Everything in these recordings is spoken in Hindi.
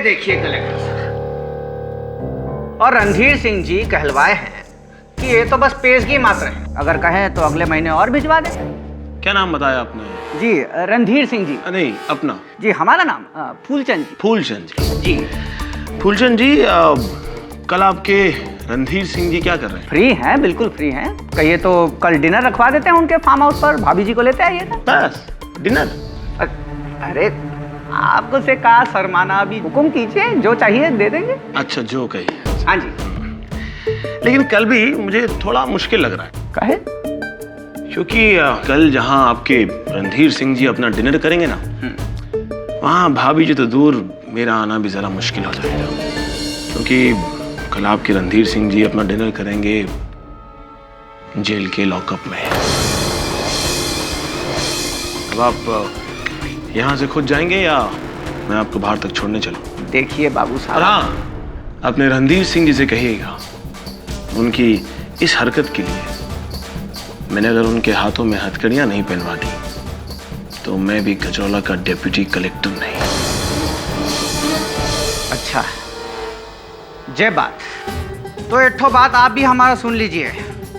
देखिए कलेक्टर साहब, और रणधीर सिंह जी कहलवाए हैं कि ये तो बस पेशगी मात्र है, अगर कहें तो अगले महीने और भिजवा दें। क्या नाम बताया आपने? जी रणधीर सिंह जी। नहीं, अपना। जी हमारा नाम फूलचंद जी। फूलचंद जी। जी फूलचंद जी, कल आपके रणधीर सिंह जी क्या कर रहे हैं? फ्री हैं, बिल्कुल फ्री हैं। कहिए तो कल डिनर रखवा देते हैं उनके फार्म हाउस पर, भाभी जी को लेते आइएगा। बस डिनर? अरे आपको से कहा शर्माना, अभी हुक्म कीजिए, जो चाहिए दे देंगे। अच्छा, जो कहिए। हाँ जी। लेकिन कल भी मुझे थोड़ा मुश्किल लग रहा है। काहे? क्योंकि कल जहां आपके रणधीर सिंह जी अपना डिनर करेंगे ना, वहां भाभी जी तो दूर, मेरा आना भी जरा मुश्किल हो जाएगा। क्योंकि कल आपके रणधीर सिंह जी अपना डिनर करेंगे जेल के लॉकअप में। अब आप यहाँ से खुद जाएंगे या मैं आपको बाहर तक छोड़ने चलूं? देखिए बाबू साहब। हाँ, अपने रणधीर सिंह जी से कहिएगा, उनकी इस हरकत के लिए मैंने अगर उनके हाथों में हथकड़ियां नहीं पहनवा दी तो मैं भी गजरौला का डिप्टी कलेक्टर नहीं। अच्छा, जय बात। तो एक ठो बात आप भी हमारा सुन लीजिए,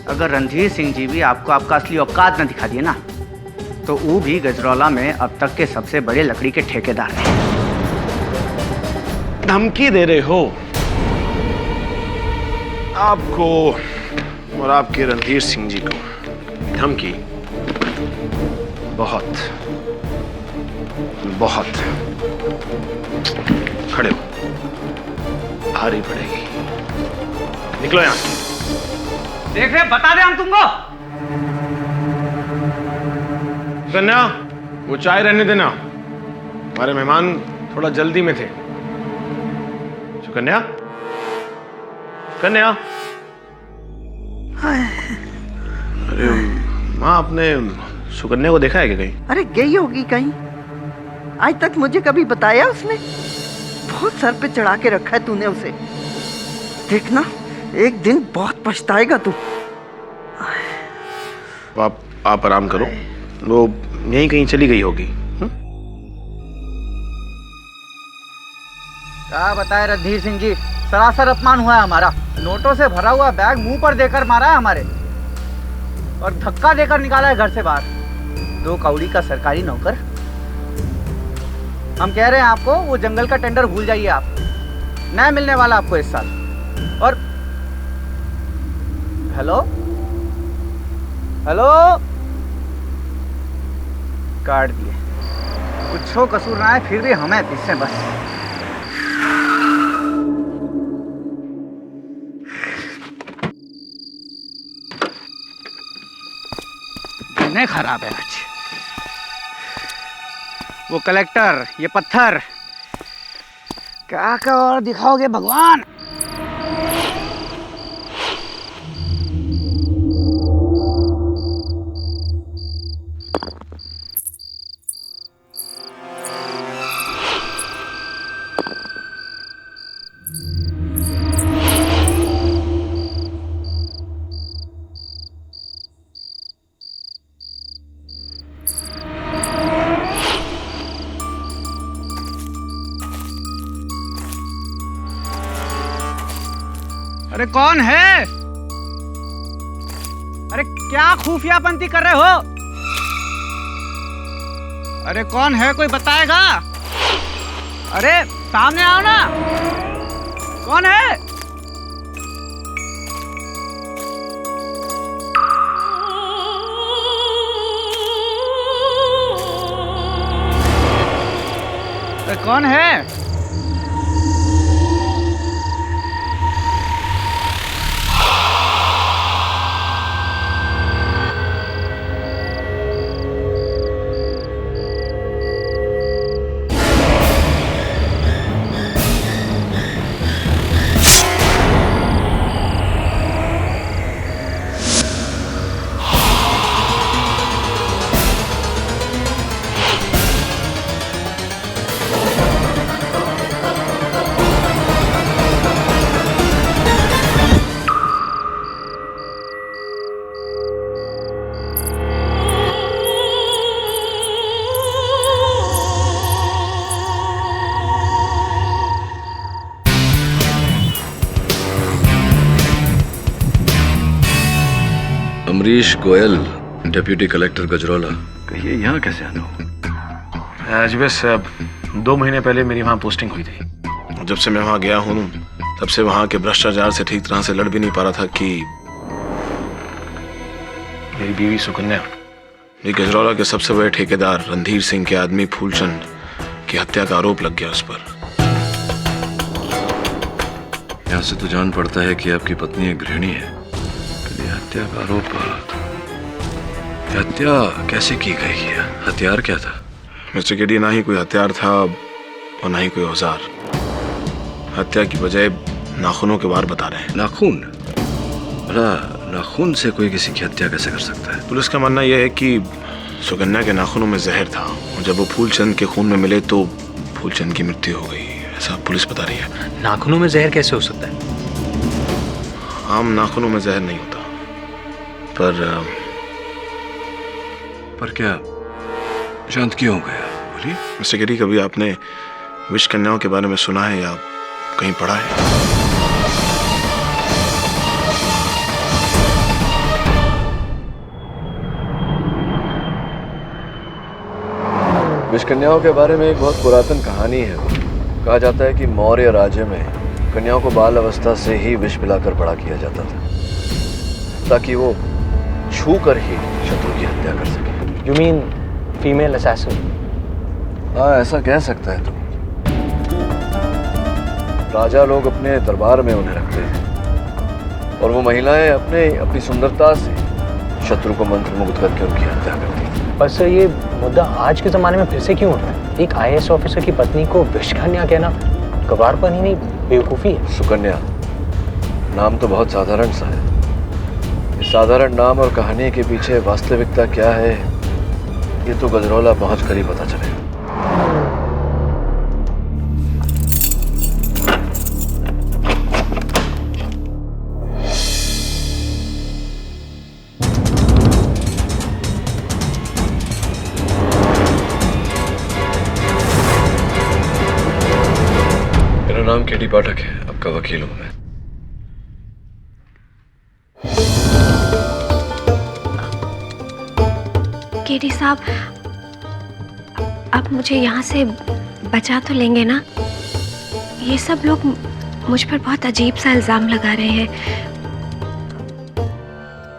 अगर रणधीर सिंह जी भी आपको आपका असली औकात न दिखा दिए ना, तो वो भी गजरौला में अब तक के सबसे बड़े लकड़ी के ठेकेदार हैं। धमकी दे रहे हो? आपको और आपके रणधीर सिंह जी को धमकी बहुत बहुत खड़े हो, भारी पड़ेगी। निकलो यहां से। देख रहे, बता दे हम तुमको। कन्या, वो चाय रहने देना, हमारे मेहमान थोड़ा जल्दी में थे। सुकन्या, कन्या। अरे माँ, आपने सुकन्या को देखा है क्या कहीं? अरे गई होगी कहीं, आज तक मुझे कभी बताया उसने? बहुत सर पे चढ़ा के रखा है तूने उसे। देखना, एक दिन बहुत पछताएगा तू। आप आराम करो, वो यहीं कहीं चली गई होगी। क्या बताए रणधीर सिंह जी, सरासर अपमान हुआ है हमारा। नोटों से भरा हुआ बैग मुंह पर देकर मारा है हमारे, और धक्का देकर निकाला है घर से बाहर। 2 कौड़ी का सरकारी नौकर। हम कह रहे हैं आपको, वो जंगल का टेंडर भूल जाइए आप, नया मिलने वाला आपको इस साल। और हेलो हेलो, काट दिए। कुछ कसूर ना है, फिर भी हमें पीछे बस। नहीं खराब है आज। वो कलेक्टर, ये पत्थर, क्या क्या और दिखाओगे भगवान। अरे कौन है? अरे क्या खुफियापंती कर रहे हो? अरे कौन है, कोई बताएगा? अरे सामने आओ ना, कौन है? अरे कौन है? Amrish Goyal, deputy collector Gajraula. कहिए यहाँ कैसे आना हो? आज बस 2 महीने पहले मेरी वहाँ पोस्टिंग हुई थी। जब से मैं वहाँ गया हूँ तब से वहाँ के भ्रष्टाचार से ठीक तरह से लड़ भी नहीं पा रहा था कि मेरी बीवी सुकन्या, ये गजरौला के सबसे बड़े ठेकेदार रणधीर सिंह के आदमी फूलचंद की हत्या का आरोप लग गया उस पर। यहाँ से तो जान पड़ता है कि आपकी पत्नी एक गृहिणी है। हत्या का आरोप, हत्या कैसे की गई है? हथियार क्या था? मिस्टर केडी, ना ही कोई हथियार था और ना ही कोई औजार। हत्या की बजाय नाखूनों के वार बता रहे हैं। नाखून? भला नाखून से कोई किसी की हत्या कैसे कर सकता है? पुलिस का मानना यह है कि सुकन्या के नाखूनों में जहर था और जब वो फूलचंद के खून में मिले तो फूलचंद की मृत्यु हो गई, ऐसा पुलिस बता रही है। नाखूनों में जहर कैसे हो सकता है? आम नाखूनों में जहर नहीं होता, पर क्या शांत क्यों हो गया? बोलिए। मिस्टर केडी, कभी आपने विष कन्याओं के बारे में सुना है या कहीं पढ़ा है? विष कन्याओं के बारे में एक बहुत पुरातन कहानी है। कहा जाता है कि मौर्य राज्य में कन्याओं को बाल अवस्था से ही विष पिलाकर बड़ा किया जाता था ताकि वो छू कर ही शत्रु की हत्या कर सके। You mean female assassin? हाँ, ऐसा कह सकता है तू। राजा लोग अपने दरबार में उन्हें रखते थे और वो महिलाएं अपनी सुंदरता से शत्रु को मंत्र मुग्ध करके उनकी हत्या करती थी। पर सर, ये मुद्दा आज के ज़माने में फिर से क्यों उठता है? एक IAS ऑफिसर की पत्नी को विषकन्या कहना गवारपन ही नहीं, बेवकूफ़ी है। सुकन्या नाम तो बहुत साधारण सा है। इस साधारण नाम और कहानी के पीछे वास्तविकता क्या है, ये तो गजरौला पहुंच कर ही पता चलेगा। मेरा नाम केडी पाठक है, आपका वकील हूं मैं। केडी साहब, आप मुझे यहाँ से बचा तो लेंगे ना? ये सब लोग मुझ पर बहुत अजीब सा इल्ज़ाम लगा रहे हैं।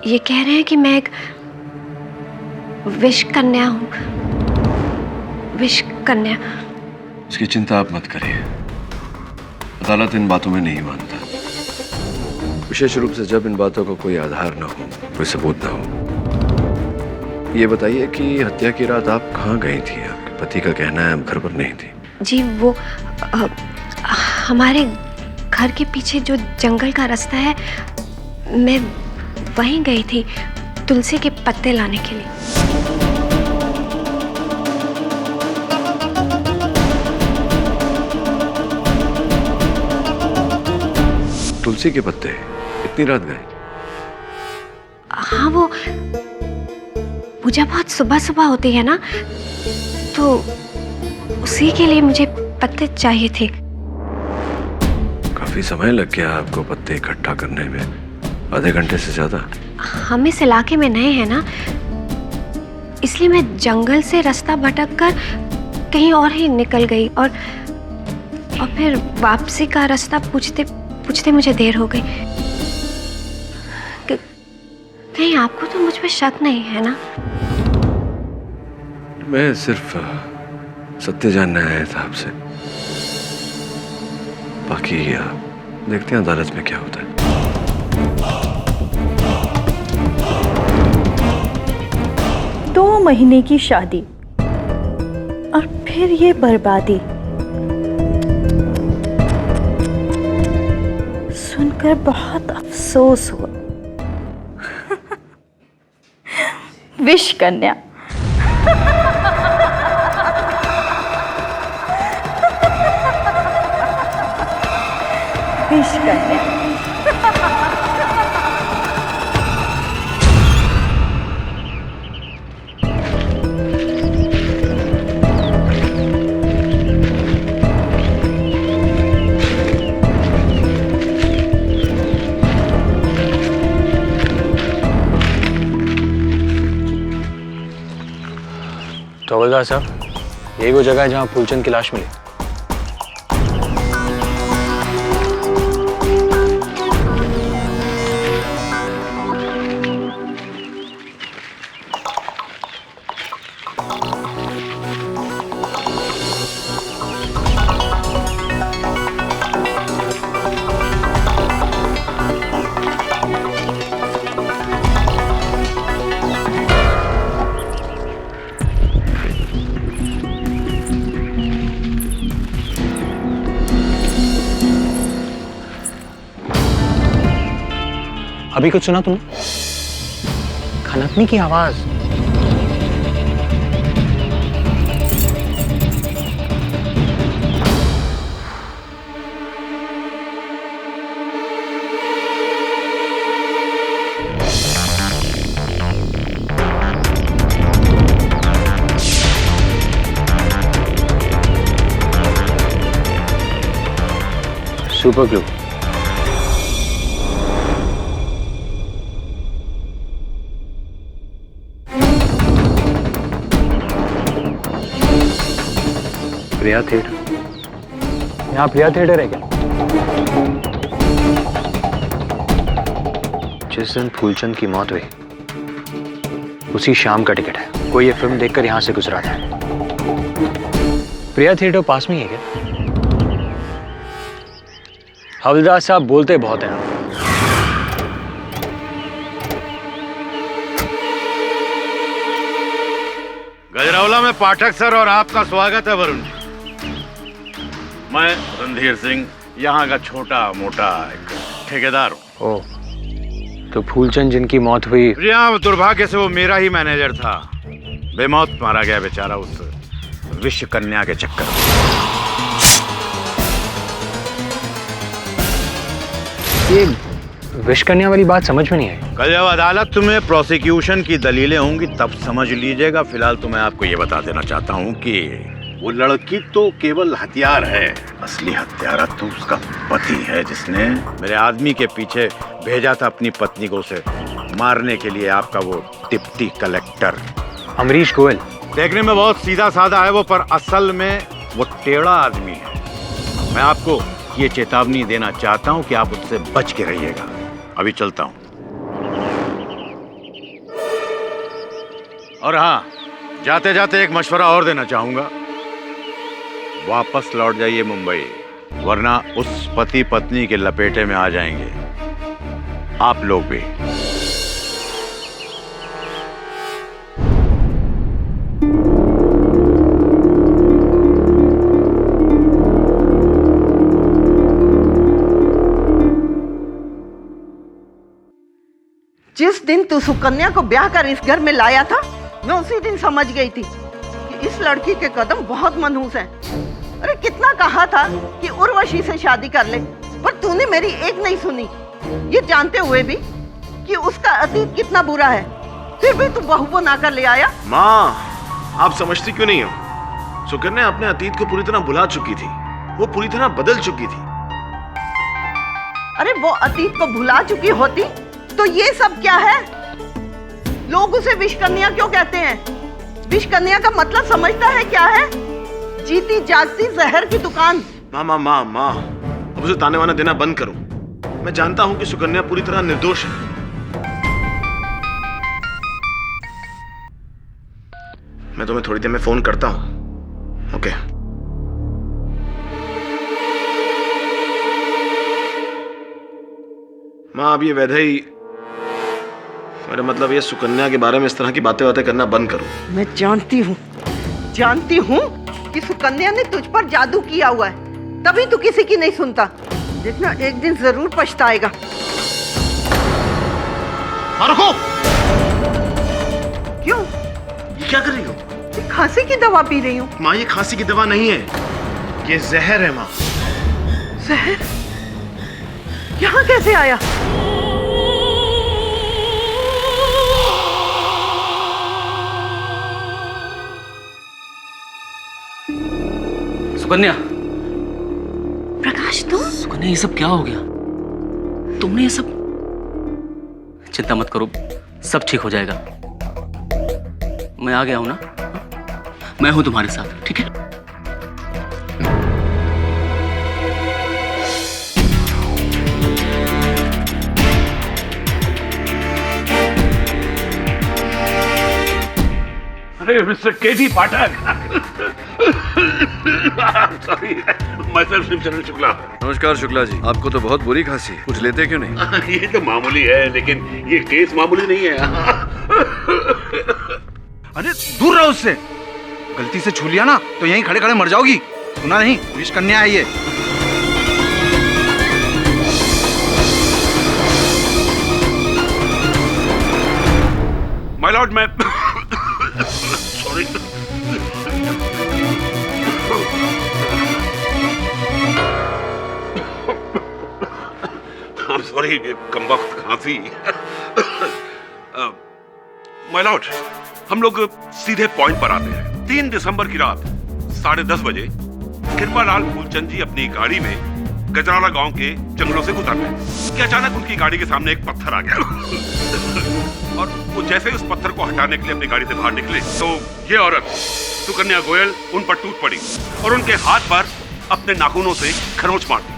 ये कह रहे हैं कि मैं एक विष कन्या हूँ। विष कन्या? इसकी चिंता आप मत करिए, अदालत इन बातों में नहीं मानता, विशेष रूप से जब इन बातों का कोई आधार ना हो, कोई सबूत ना हो। ये बताइए कि हत्या की रात आप कहाँ गई थी? आपके पति का कहना है आप घर पर नहीं थी। जी, वो हमारे घर के पीछे जो जंगल का रास्ता है, मैं वहीं गई थी तुलसी के पत्ते लाने के लिए। तुलसी के पत्ते? इतनी रात गए? हाँ, वो पूजा बहुत सुबह सुबह होती है ना, तो उसी के लिए मुझे पत्ते चाहिए थे। काफी समय लग गया आपको पत्ते इकट्ठा करने में, आधे घंटे से ज्यादा। हम इस इलाके में नए हैं ना, इसलिए मैं जंगल से रास्ता भटक कर कहीं और ही निकल गई और फिर वापसी का रास्ता पूछते पूछते मुझे देर हो गई। कहीं आपको तो मुझ पर शक नहीं है ना? मैं सिर्फ सत्य जानने आया था आपसे, बाकी देखते हैं अदालत में क्या होता है। 2 महीने की शादी और फिर ये बर्बादी, सुनकर बहुत अफसोस हुआ। विष कन्या। विष कन्या। तो हवलदार साहब, यही वो जगह है जहाँ फूलचंद की लाश मिली। अभी कुछ सुना तुमने? खनकने की आवाज। Super glue. प्रिया थिएटर। यहाँ प्रिया थिएटर है क्या? जिस दिन फूलचंद की मौत हुई उसी शाम का टिकट है। कोई ये फिल्म देखकर यहाँ से गुजरा था। प्रिया थिएटर पास में ही है क्या? हवलदार साहब बोलते बहुत हैं। गजरौला में पाठक सर और आपका स्वागत है वरुण जी। मैं रणधीर सिंह, यहाँ का छोटा मोटा एक ठेकेदार हूँ। ओह, तो फूलचंद जिनकी मौत हुई। यहाँ दुर्भाग्य से वो मेरा ही मैनेजर था। बेमौत मारा गया बेचारा उस विश्व कन्या के चक्कर में। ये विश्व कन्या वाली बात समझ में नहीं आई। कल जब अदालत में प्रोसिक्यूशन की दलीलें होंगी तब समझ लीजिएगा। फिलहाल तो मैं आपको ये बता देना चाहता हूँ कि वो लड़की तो केवल हथियार है, असली हत्यारा तो उसका पति है, जिसने मेरे आदमी के पीछे भेजा था अपनी पत्नी को उसे मारने के लिए। आपका वो डिप्टी कलेक्टर अमरीश गोयल। देखने में बहुत सीधा साधा है वो, पर असल में वो टेढ़ा आदमी है। मैं आपको ये चेतावनी देना चाहता हूँ कि आप उससे बच के रहिएगा। अभी चलता हूँ। और हाँ, जाते जाते एक मशवरा और देना चाहूंगा। वापस लौट जाइए मुंबई, वरना उस पति पत्नी के लपेटे में आ जाएंगे आप लोग भी। जिस दिन तू सुकन्या को ब्याह कर इस घर में लाया था, मैं उसी दिन समझ गई थी कि इस लड़की के कदम बहुत मनहूस हैं। अरे कितना कहा था कि उर्वशी से शादी कर ले, पर तूने मेरी एक नहीं सुनी। ये जानते हुए भी कि उसका अतीत कितना बुरा है, फिर भी तू बहू बना कर ले आया। माँ, आप समझती क्यों नहीं हो? सुकन्या अपने अतीत को पूरी तरह भुला चुकी थी। वो पूरी तरह बदल चुकी थी। अरे वो अतीत को भुला चुकी होती तो ये सब क्या है? लोग उसे विष कन्या क्यों कहते हैं? विष कन्या का मतलब समझता है क्या है? जीती जागती जहर की दुकान। माँ माँ माँ माँ, अब उसे ताने वाना देना बंद करो। मैं जानता हूँ कि सुकन्या पूरी तरह निर्दोष है। मैं तुम्हें थोड़ी देर में फोन करता हूँ। ओके। माँ, अब ये वैधई, मेरा मतलब ये सुकन्या के बारे में इस तरह की बातें करना बंद करो। मैं जानती हूँ कि सुकन्या ने तुझ पर जादू किया हुआ है, तभी तू किसी की नहीं सुनता। देखना एक दिन जरूर पछताएगा। रुको। क्यों? ये क्या कर रही हो? ये खांसी की दवा पी रही हूँ। माँ, ये खांसी की दवा नहीं है, ये जहर है माँ। जहर? यहाँ कैसे आया? सुकन्या। प्रकाश, तुम? सुकन्या, ये सब क्या हो गया? तुमने ये सब? चिंता मत करो, सब ठीक हो जाएगा। मैं आ गया हूं ना। मैं हूं तुम्हारे साथ, ठीक है? अरे मिस्टर केटी पाठक, सॉरी, मैं सिर्फ शिवचरण शुक्ला। नमस्कार शुक्ला जी, आपको तो बहुत बुरी खांसी है, कुछ लेते क्यों नहीं? ये तो मामूली है, लेकिन ये केस मामूली नहीं है। अरे दूर रहो उससे, गलती से छू लिया ना तो यहीं खड़े खड़े मर जाओगी। सुना नहीं, विष कन्या है ये। माय लॉर्ड, मैं सॉरी, I'm sorry, कमबख्त खांसी। माय लॉर्ड, हम लोग सीधे पॉइंट पर आते हैं। 3 दिसंबर की रात 10:30 बजे कृपालाल फूलचंद जी अपनी गाड़ी में गजराला गांव के जंगलों से गुजर रहे कि अचानक उनकी गाड़ी के सामने एक पत्थर आ गया और वो जैसे ही उस पत्थर को हटाने के लिए अपनी गाड़ी से बाहर निकले तो ये औरत सुकन्या गोयल उन पर टूट पड़ी और उनके हाथ पर अपने नाखूनों से खरोंच मार दी।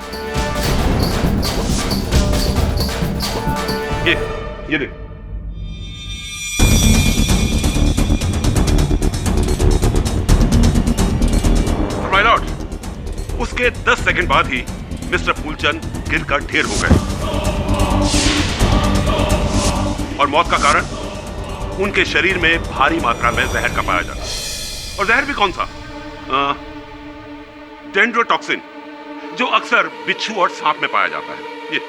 ये देख। माय लॉर्ड, उसके 10 सेकंड बाद ही मिस्टर फूलचंद गिरकर ढेर हो गए और मौत का कारण उनके शरीर में भारी मात्रा में जहर का पाया जाता। और जहर भी कौन सा? डेंड्रोटॉक्सिन, जो अक्सर बिच्छू और सांप में पाया जाता है। ये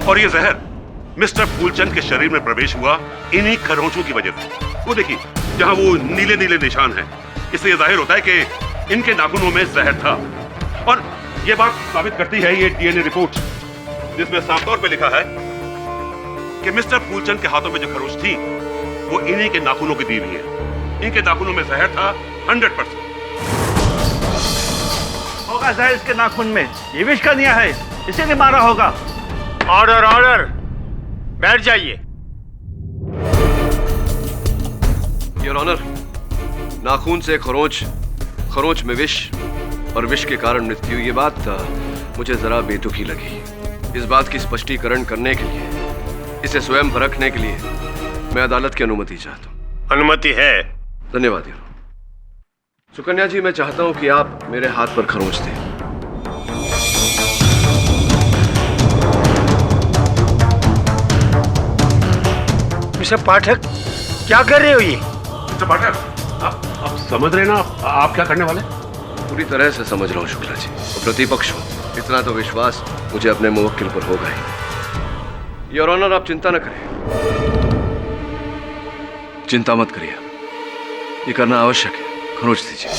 और ये जहर मिस्टर फूलचंद के शरीर में प्रवेश हुआ इन्हीं खरोंचों की वजह से। वो देखिए, जहां वो नीले नीले निशान हैं, इससे यह जाहिर होता है कि इनके नाखूनों में जहर था। और यह बात साबित करती है ये डीएनए रिपोर्ट, जिसमें साफ तौर पे लिखा है कि मिस्टर फूलचंद के हाथों में जो खरोंच थी वो इन्हीं के नाखूनों की दी हुई है। इनके नाखूनों में जहर था 100%। होगा जहर इसके नाखून में, ये विष कन्या है, इसीलिए मारा होगा। ऑर्डर ऑर्डर, बैठ जाइए। योर ऑनर, नाखून से खरोंच, खरोंच में विष और विष के कारण मृत्यु, ये बात मुझे जरा बेतुकी लगी। इस बात की स्पष्टीकरण करने के लिए, इसे स्वयं परखने के लिए मैं अदालत की अनुमति चाहता हूँ। अनुमति है। धन्यवाद योर ऑनर। सुकन्या जी, मैं चाहता हूँ कि आप मेरे हाथ पर खरोंच दें। मिस्टर पाठक, क्या कर रहे हो ये? मिस्टर पाठक, आप समझ रहे ना आप क्या करने वाले? पूरी तरह से समझ रहा हूँ शुक्ला जी, और प्रतिपक्ष हूँ, इतना तो विश्वास मुझे अपने मुवक्किल पर होगा ही। योर ऑनर, आप चिंता न करें, चिंता मत करिए, ये करना आवश्यक है। खरोंच दीजिए।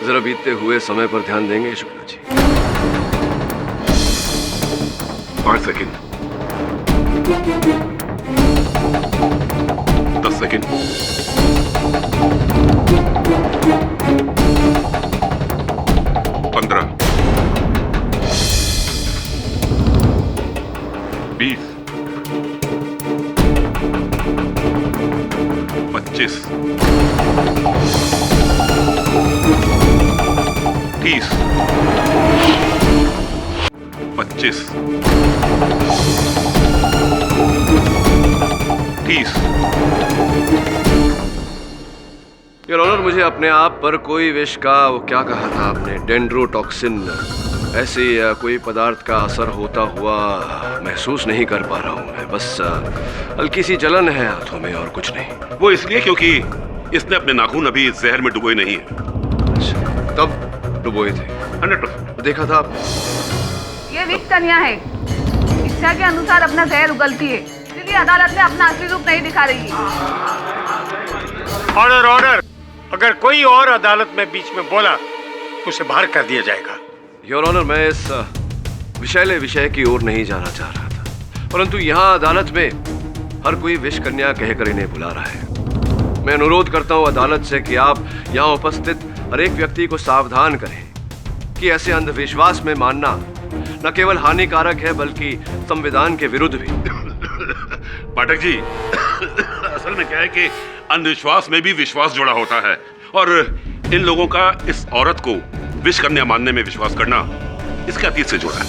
जरा बीतते हुए समय पर ध्यान देंगे Shukla ji? 5 second, 10 second, 15, 20, 25, 30, 25, 30। Your honour, मुझे अपने आप पर कोई विष का, वो क्या कहा था आपने, डेंड्रोटॉक्सिन, ऐसे कोई पदार्थ का असर होता हुआ महसूस नहीं कर पा रहा हूँ मैं। बस हल्की सी जलन है हाथों में और कुछ नहीं। वो इसलिए क्योंकि इसने अपने नाखून अभी जहर में डुबोए नहीं है। तब डुबोए थे? 100%। देखा था आपने? ये विष कन्या है, इच्छा के अनुसार अपना जहर उगलती है, इसलिए अदालत में अपना असली रूप नहीं दिखा रही है। Order order. अगर कोई और अदालत में बीच में बोला तो उसे बाहर कर दिया जाएगा। योर ऑनर, मैं इस विषैले विषय की ओर नहीं जाना चाह रहा था, परंतु यहाँ अदालत में हर कोई विष कन्या कहकर इन्हें बुला रहा है। मैं अनुरोध करता हूँ अदालत से कि आप यहाँ उपस्थित हर एक व्यक्ति को सावधान करें कि ऐसे अंधविश्वास में मानना न केवल हानिकारक है बल्कि संविधान के विरुद्ध भी। पाठक जी, असल में क्या है कि अंधविश्वास में भी विश्वास जुड़ा होता है, और इन लोगों का इस औरत को विष कन्या मानने में विश्वास करना इसके अतीत से जुड़ा है।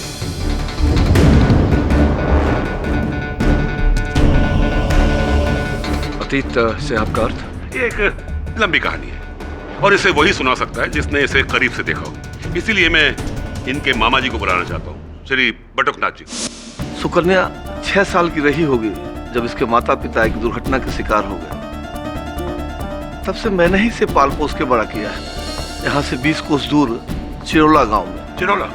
अतीत से आपका अर्थ? ये एक लंबी कहानी है और इसे वही सुना सकता है जिसने इसे करीब से देखा हो। इसीलिए मैं इनके मामा जी को बुलाना चाहता हूँ, श्री बटुकनाथ जी। सुकन्या 6 साल की रही होगी जब इसके माता पिता एक दुर्घटना के शिकार हो गए। तब से मैंने ही इसे पाल पोस के बड़ा किया है, यहाँ से 20 कोस दूर चिरोला गांव में। चिरोला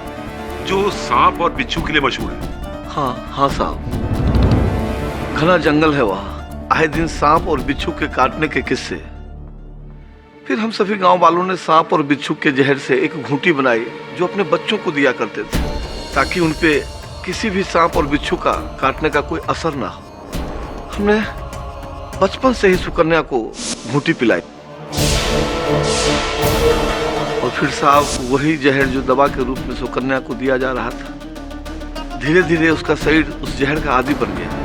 जो सांप और बिच्छू के लिए मशहूर है? हाँ साहब, घना जंगल है वहाँ, आए दिन सांप और बिच्छू के काटने के किस्से। फिर हम सभी गांव वालों ने सांप और बिच्छू के जहर से एक घूंटी बनाई जो अपने बच्चों को दिया करते थे, ताकि उनपे किसी भी सांप और बिच्छू का काटने का कोई असर ना हो। हमने बचपन से ही सुकन्या को घूंटी पिलाई, और फिर साहब वही जहर जो दवा के रूप में सुकन्या को दिया जा रहा था, धीरे धीरे उसका शरीर उस जहर का आदी बन गया।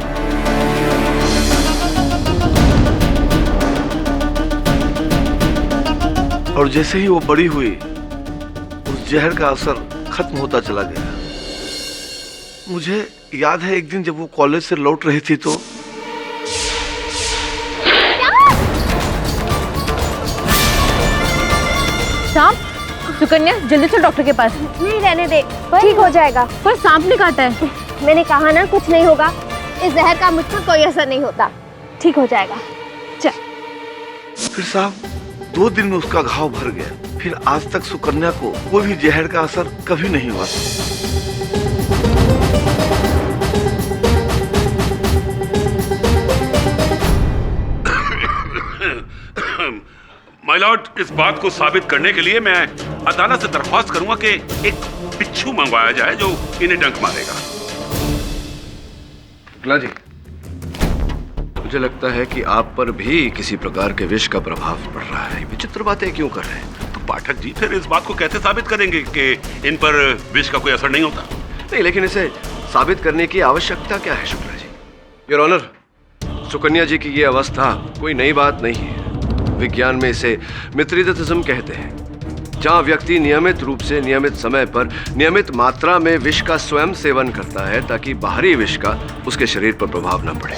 और जैसे ही वो बड़ी हुई, उस जहर का असर खत्म होता चला गया। मुझे याद है एक दिन जब वो कॉलेज से लौट रही थी तो सांप, सुकन्या जल्दी से डॉक्टर के पास। नहीं, रहने दे, ठीक हो जाएगा। पर सांप ने काटा है। मैंने कहा ना कुछ नहीं होगा, इस जहर का मुझ पर कोई असर नहीं होता, ठीक हो जाएगा। चल। फिर साहब 2 दिन में उसका घाव भर गया। फिर आज तक सुकन्या को कोई भी जहर का असर कभी नहीं हुआ। माय लॉर्ड, इस बात को साबित करने के लिए मैं अदालत से दरख्वास्त करूंगा कि एक बिच्छू मंगवाया जाए जो इन्हें डंक मारेगा। शुक्ला जी, मुझे लगता है कि आप पर भी किसी प्रकार के विष का प्रभाव पड़ रहा है। विचित्र बातें क्यों कर रहे हैं? तो पाठक जी फिर इस बात को कैसे साबित करेंगे कि इन पर विष का कोई असर नहीं होता? नहीं, लेकिन इसे साबित करने की आवश्यकता क्या है शुक्ला जी? योर ऑनर, सुकन्या जी की ये अवस्था कोई नई बात नहीं है। विज्ञान में इसे मित्रिदिज्म कहते हैं, जहाँ व्यक्ति नियमित रूप से नियमित समय पर नियमित मात्रा में विष का स्वयं सेवन करता है ताकि बाहरी विष का उसके शरीर पर प्रभाव न पड़े।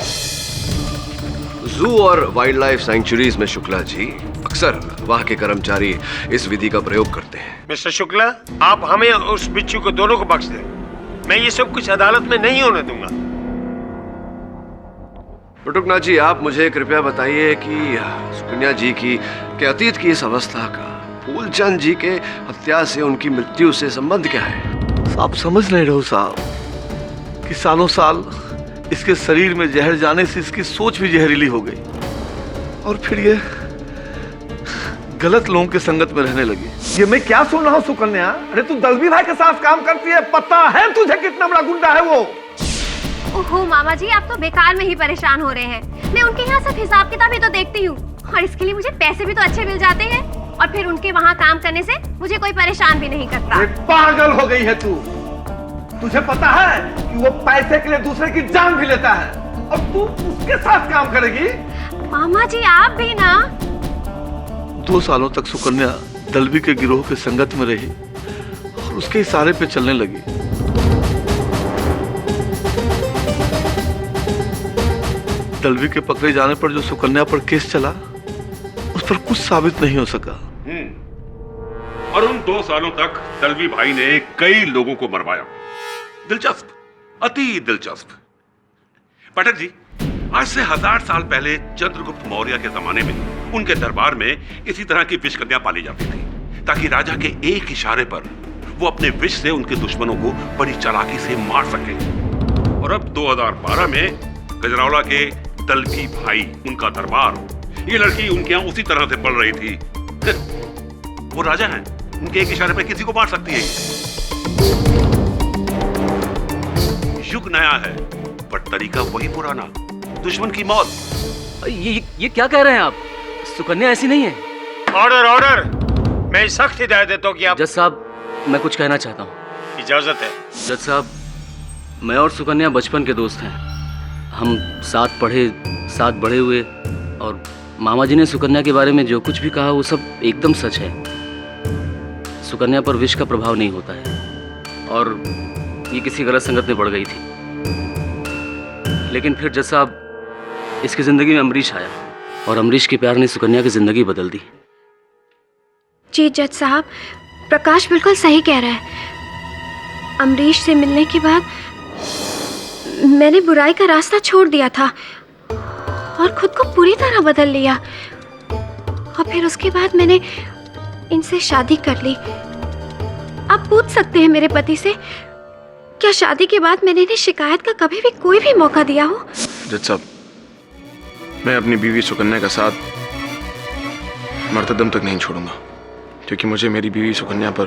जू और वाइल्ड लाइफ सैंक्चुरीज में शुक्ला जी अक्सर वहाँ के कर्मचारी इस विधि का प्रयोग करते हैं। मिस्टर शुक्ला, आप हमें और उस बिच्छू को दोनों को बख्श दें। मैं ये सब कुछ अदालत में नहीं होने दूंगा। बटुकनाथ जी, आप मुझे कृपया बताइए कि सुकन्या जी की के अतीत की इस अवस्था का फूलचंद जी के हत्या से उनकी मृत्यु से संबंध क्या है? आप समझ नहीं रहो साहब कि सालों साल इसके शरीर में जहर जाने से इसकी सोच भी जहरीली हो गई, और फिर ये गलत लोगों के संगत में रहने लगी। ये मैं क्या सुन रहा हूँ सुकन्या? अरे तू दलवी भाई के साथ काम करती है, पता है तुझे कितना बड़ा गुंडा है वो। ओहो मामा जी, आप तो बेकार में ही परेशान हो रहे हैं। मैं उनके यहाँ सब हिसाब किताब ही तो देखती हूँ, और इसके लिए मुझे पैसे भी तो अच्छे मिल जाते हैं, और फिर उनके वहाँ काम करने से मुझे कोई परेशान भी नहीं करता। पागल हो गई है तू। तुझे पता है कि वो पैसे के लिए दूसरे की जान भी लेता है, और तू उसके साथ काम करेगी? मामा जी आप भी ना। 2 सालों तक सुकन्या दलवी के गिरोह के संगत में रही और उसके इशारे पे चलने लगी। दलवी के पकड़े जाने पर जो सुकन्या पर केस चला, उस पर कुछ साबित नहीं हो सका। और उन 2 सालों तक दलवी भाई ने कई लोगों को मरवाया। दिलचस्प, अति दिलचस्प। पाठक जी, आज से 1000 साल पहले चंद्रगुप्त मौर्य के जमाने में उनके दरबार में इसी तरह की विष कन्या पाली जाती थी, ताकि राजा के एक इशारे पर वो अपने विष से उनके दुश्मनों को बड़ी चालाकी से मार सके। और अब 2012 में गजरौला के दलकी भाई, उनका दरबार, ये लड़की उनके यहाँ उसी तरह से पल रही थी। वो राजा हैं, उनके एक इशारे पे किसी को मार सकती है। युग नया है पर तरीका वही पुराना, दुश्मन की मौत। ये क्या कह रहे हैं आप? सुकन्या ऐसी नहीं है। ऑर्डर ऑर्डर, मैं सख्त हिदायत देता हूँ कि आप। जज साहब, मैं कुछ कहना चाहता हूँ। इजाजत है। जज साहब, मैं और सुकन्या बचपन के दोस्त हैं। हम साथ पढ़े, साथ बड़े हुए, और मामा जी ने सुकन्या के बारे में जो कुछ भी कहा वो सब एकदम सच है। सुकन्या पर विष का प्रभाव नहीं होता है और ये किसी गलत संगत में पड़ गई थी। लेकिन फिर जज साहब, इसकी जिंदगी में अमरीश आया और अमरीश के प्यार ने सुकन्या की जिंदगी बदल दी। जी जज साहब, प्रकाश बिल्कुल सही कह रहा है। अमरीश से मिलने के बाद मैंने बुराई का रास्ता छोड़ दिया था और खुद को पूरी तरह बदल लिया। और फिर उसके बाद मैंने इनसे शादी कर ली। आप पूछ सकते हैं मेरे पति से, क्या शादी के बाद मैंने इन्हें शिकायत का कभी भी कोई भी मौका दिया हो? जज साहब, मैं अपनी बीवी सुकन्या का साथ मरते दम तक नहीं छोड़ूंगा, क्योंकि मुझे मेरी बीवी सुकन्या पर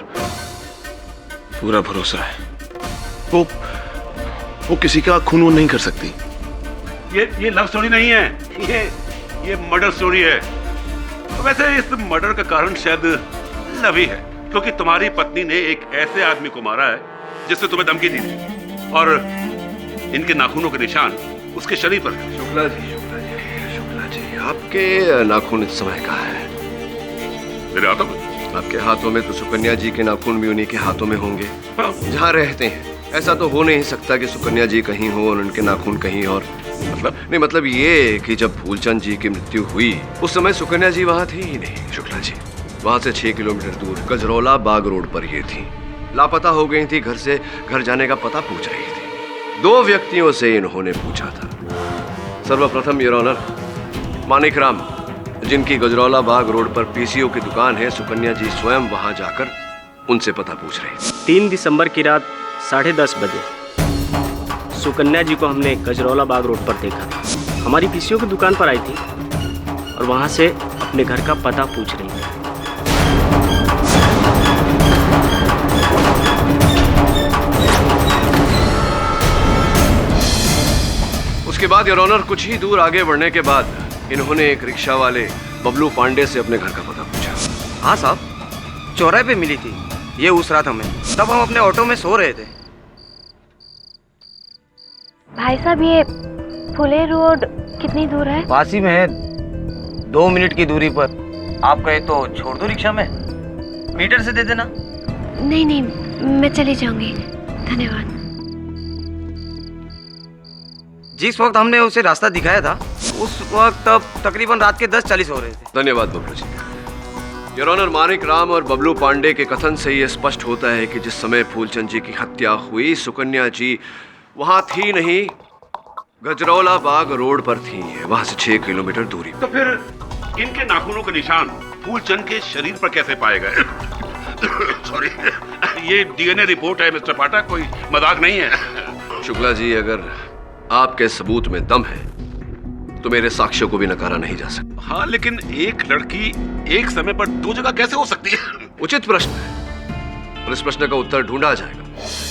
पूरा भरोसा है। वो किसी का खून नहीं कर सकती। ये लव स्टोरी नहीं है, ये मर्डर स्टोरी है। वैसे इस मर्डर का कारण शायद लव ही है, क्योंकि तुम्हारी पत्नी ने एक ऐसे आदमी को मारा है जिसने तुम्हें धमकी दी थी, और इनके नाखूनों के निशान उसके शरीर पर। शुक्ला जी, आपके नाखून इस समय कहाँ है? मेरे हाथों में। आपके हाथों में तो सुकन्या जी के नाखून भी उन्हीं के हाथों में होंगे जहाँ रहते हैं। ऐसा तो हो नहीं सकता कि सुकन्या जी कहीं हो और उनके नाखून कहीं और। मतलब ये कि जब फूलचंद जी की मृत्यु हुई उस समय सुकन्या जी वहाँ थी ही नहीं। शुक्ला जी, वहाँ से 6 किलोमीटर दूर गजरौला बाग रोड पर ये थी। लापता हो गई थी, घर से घर जाने का पता पूछ रही थी। 2 व्यक्तियों से इन्होंने पूछा था। सर्वप्रथम योर ऑनर, मानिक राम, जिनकी गजरौला बाग रोड पर पीसीओ की दुकान है, सुकन्या जी स्वयं वहां जाकर उनसे पता पूछ रही थी। 3 दिसंबर की रात 10:30 बजे सुकन्या जी को हमने गजरौला बाग रोड पर देखा था। हमारी पीसीओ की दुकान पर आई थी और वहां से अपने घर का पता पूछ रही थी। उसके बाद योर ऑनर, कुछ ही दूर आगे बढ़ने के बाद इन्होंने एक रिक्शा वाले बबलू पांडे से अपने घर का पता पूछा। हाँ साहब, चौराहे पे मिली थी ये उस रात हमें। तब हम अपने ऑटो में सो रहे थे। भाई साहब, ये फुले रोड कितनी दूर है? पास ही में है, 2 मिनट की दूरी पर। आप कहे तो छोड़ दो रिक्शा में, मीटर से दे देना। नहीं नहीं, मैं चली जाऊंगी, धन्यवाद। जिस वक्त हमने उसे रास्ता दिखाया था उस वक्त तब तकरीबन रात के 10:40 हो रहे थे। धन्यवाद बबलू जी। योर ऑनर, मानिक राम और बबलू पांडे के कथन से यह स्पष्ट होता है कि जिस समय फूलचंद जी की हत्या हुई, सुकन्या जी वहां थी नहीं, गजरौला बाग रोड पर थी, वहां से 6 किलोमीटर दूरी। तो फिर इनके नाखूनों के निशान फूलचंद के शरीर पर कैसे पाए गए? सॉरी, ये डीएनए रिपोर्ट है मिस्टर पाठक, कोई मजाक नहीं है। शुक्ला जी, अगर आपके सबूत में दम है तो मेरे साक्ष्यों को भी नकारा नहीं जा सकता। हाँ, लेकिन एक लड़की एक समय पर 2 जगह कैसे हो सकती है? उचित प्रश्न है और इस प्रश्न का उत्तर ढूंढा जाएगा।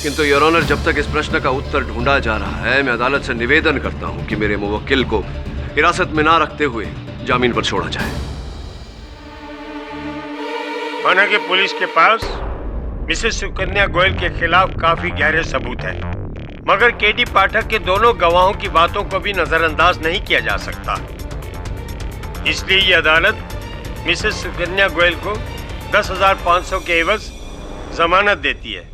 किंतु योर ऑनर, जब तक इस प्रश्न का उत्तर ढूंढा जा रहा है, मैं अदालत से निवेदन करता हूं कि मेरे मुवक्किल को हिरासत में ना रखते हुए जामीन पर छोड़ा जाए। माना कि पुलिस के पास मिसेस सुकन्या गोयल के खिलाफ काफी गहरे सबूत हैं, मगर केडी पाठक के दोनों गवाहों की बातों को भी नजरअंदाज नहीं किया जा सकता। इसलिए ये अदालत मिसेस सुकन्या गोयल को 10,500 के एवज जमानत देती है।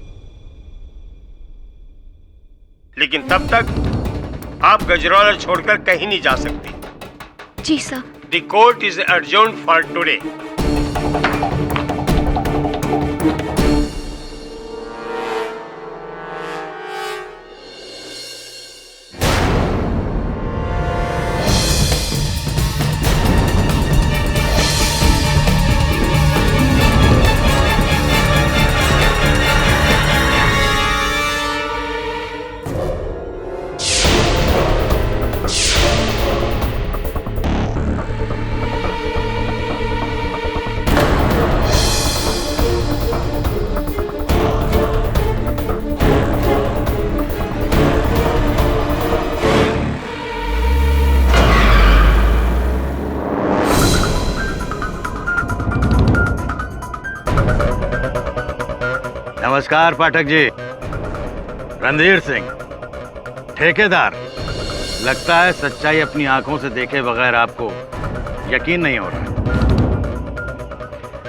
लेकिन तब तक आप गजरौला छोड़कर कहीं नहीं जा सकती। जी sir. The court is adjourned for today. नमस्कार पाठक जी। रणधीर सिंह, ठेकेदार। लगता है सच्चाई अपनी आंखों से देखे बगैर आपको यकीन नहीं हो रहा।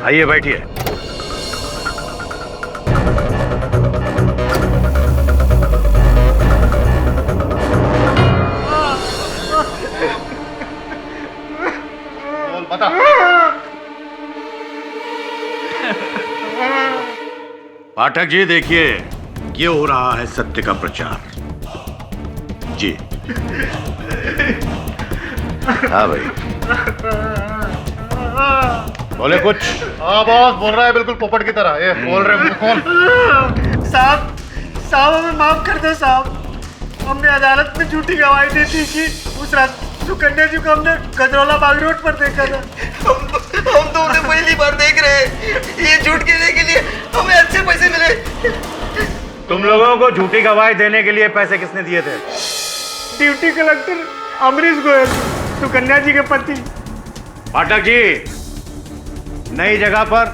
आइए बैठिए। बता। पाठक जी देखिए, ये हो रहा है सत्य का प्रचार। जी हाँ भाई, बोले कुछ। हाँ बॉस, बोल रहा है बिल्कुल पोपट की तरह। ये बोल रहे मुंह खोल। साहब साहब हमें माफ कर दो साहब। हमने अदालत में झूठी गवाही दी थी कि उस रात सुकन्या जी को हमने गजरौला बाग रोड पर देखा था। हम तो उन्हें पहली बार देख रहे हैं। ये झूठ कहने के लिए हमें अच्छे पैसे मिले। तुम लोगों को झूठी गवाही देने के लिए पैसे किसने दिए थे? ड्यूटी कलेक्टर अमरीश गोयल, सुकन्या जी के पति। पाठक जी, नई जगह पर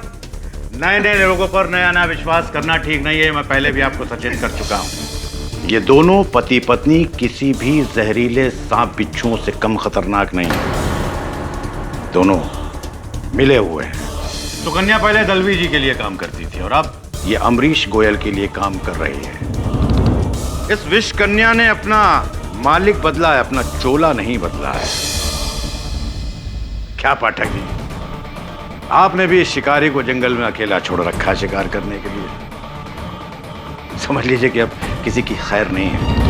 नए नए लोगों पर नया नया विश्वास करना ठीक नहीं है। मैं पहले भी आपको सचेत कर चुका हूं। ये दोनों पति पत्नी किसी भी जहरीले सांप बिच्छुओं से कम खतरनाक नहीं है। दोनों मिले हुए हैं। सुकन्या पहले दलवी जी के लिए काम करती थी और अब ये अमरीश गोयल के लिए काम कर रही है। इस विष कन्या ने अपना मालिक बदला है, अपना चोला नहीं बदला है। क्या पाठक जी, आपने भी इस शिकारी को जंगल में अकेला छोड़ रखा शिकार करने के लिए। समझ लीजिए कि अब किसी की खैर नहीं है।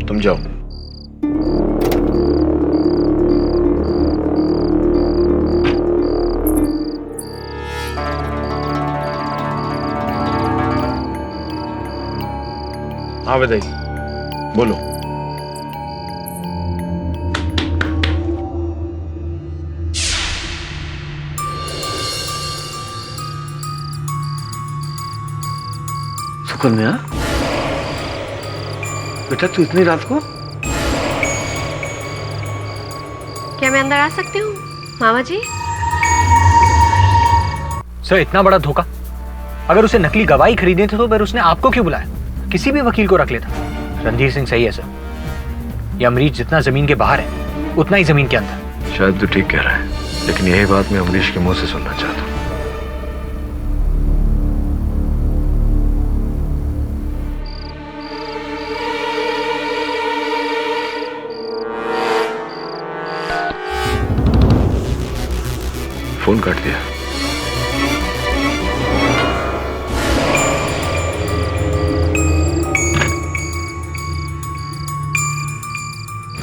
तुम जाओ। हाँ बताइए, बोलो। सुकन्या, बेटा तू इतनी रात को? क्या मैं अंदर आ सकती हूँ मामा जी? सर इतना बड़ा धोखा। अगर उसे नकली गवाही खरीदनी थी तो फिर उसने आपको क्यों बुलाया? किसी भी वकील को रख लेता। रणधीर सिंह सही है सर। ये अमरीश जितना जमीन के बाहर है उतना ही जमीन के अंदर। शायद तू ठीक कह रहा है, लेकिन यही बात मैं अमरीश के मुंह से सुनना चाहता हूँ। फोन काट दिया।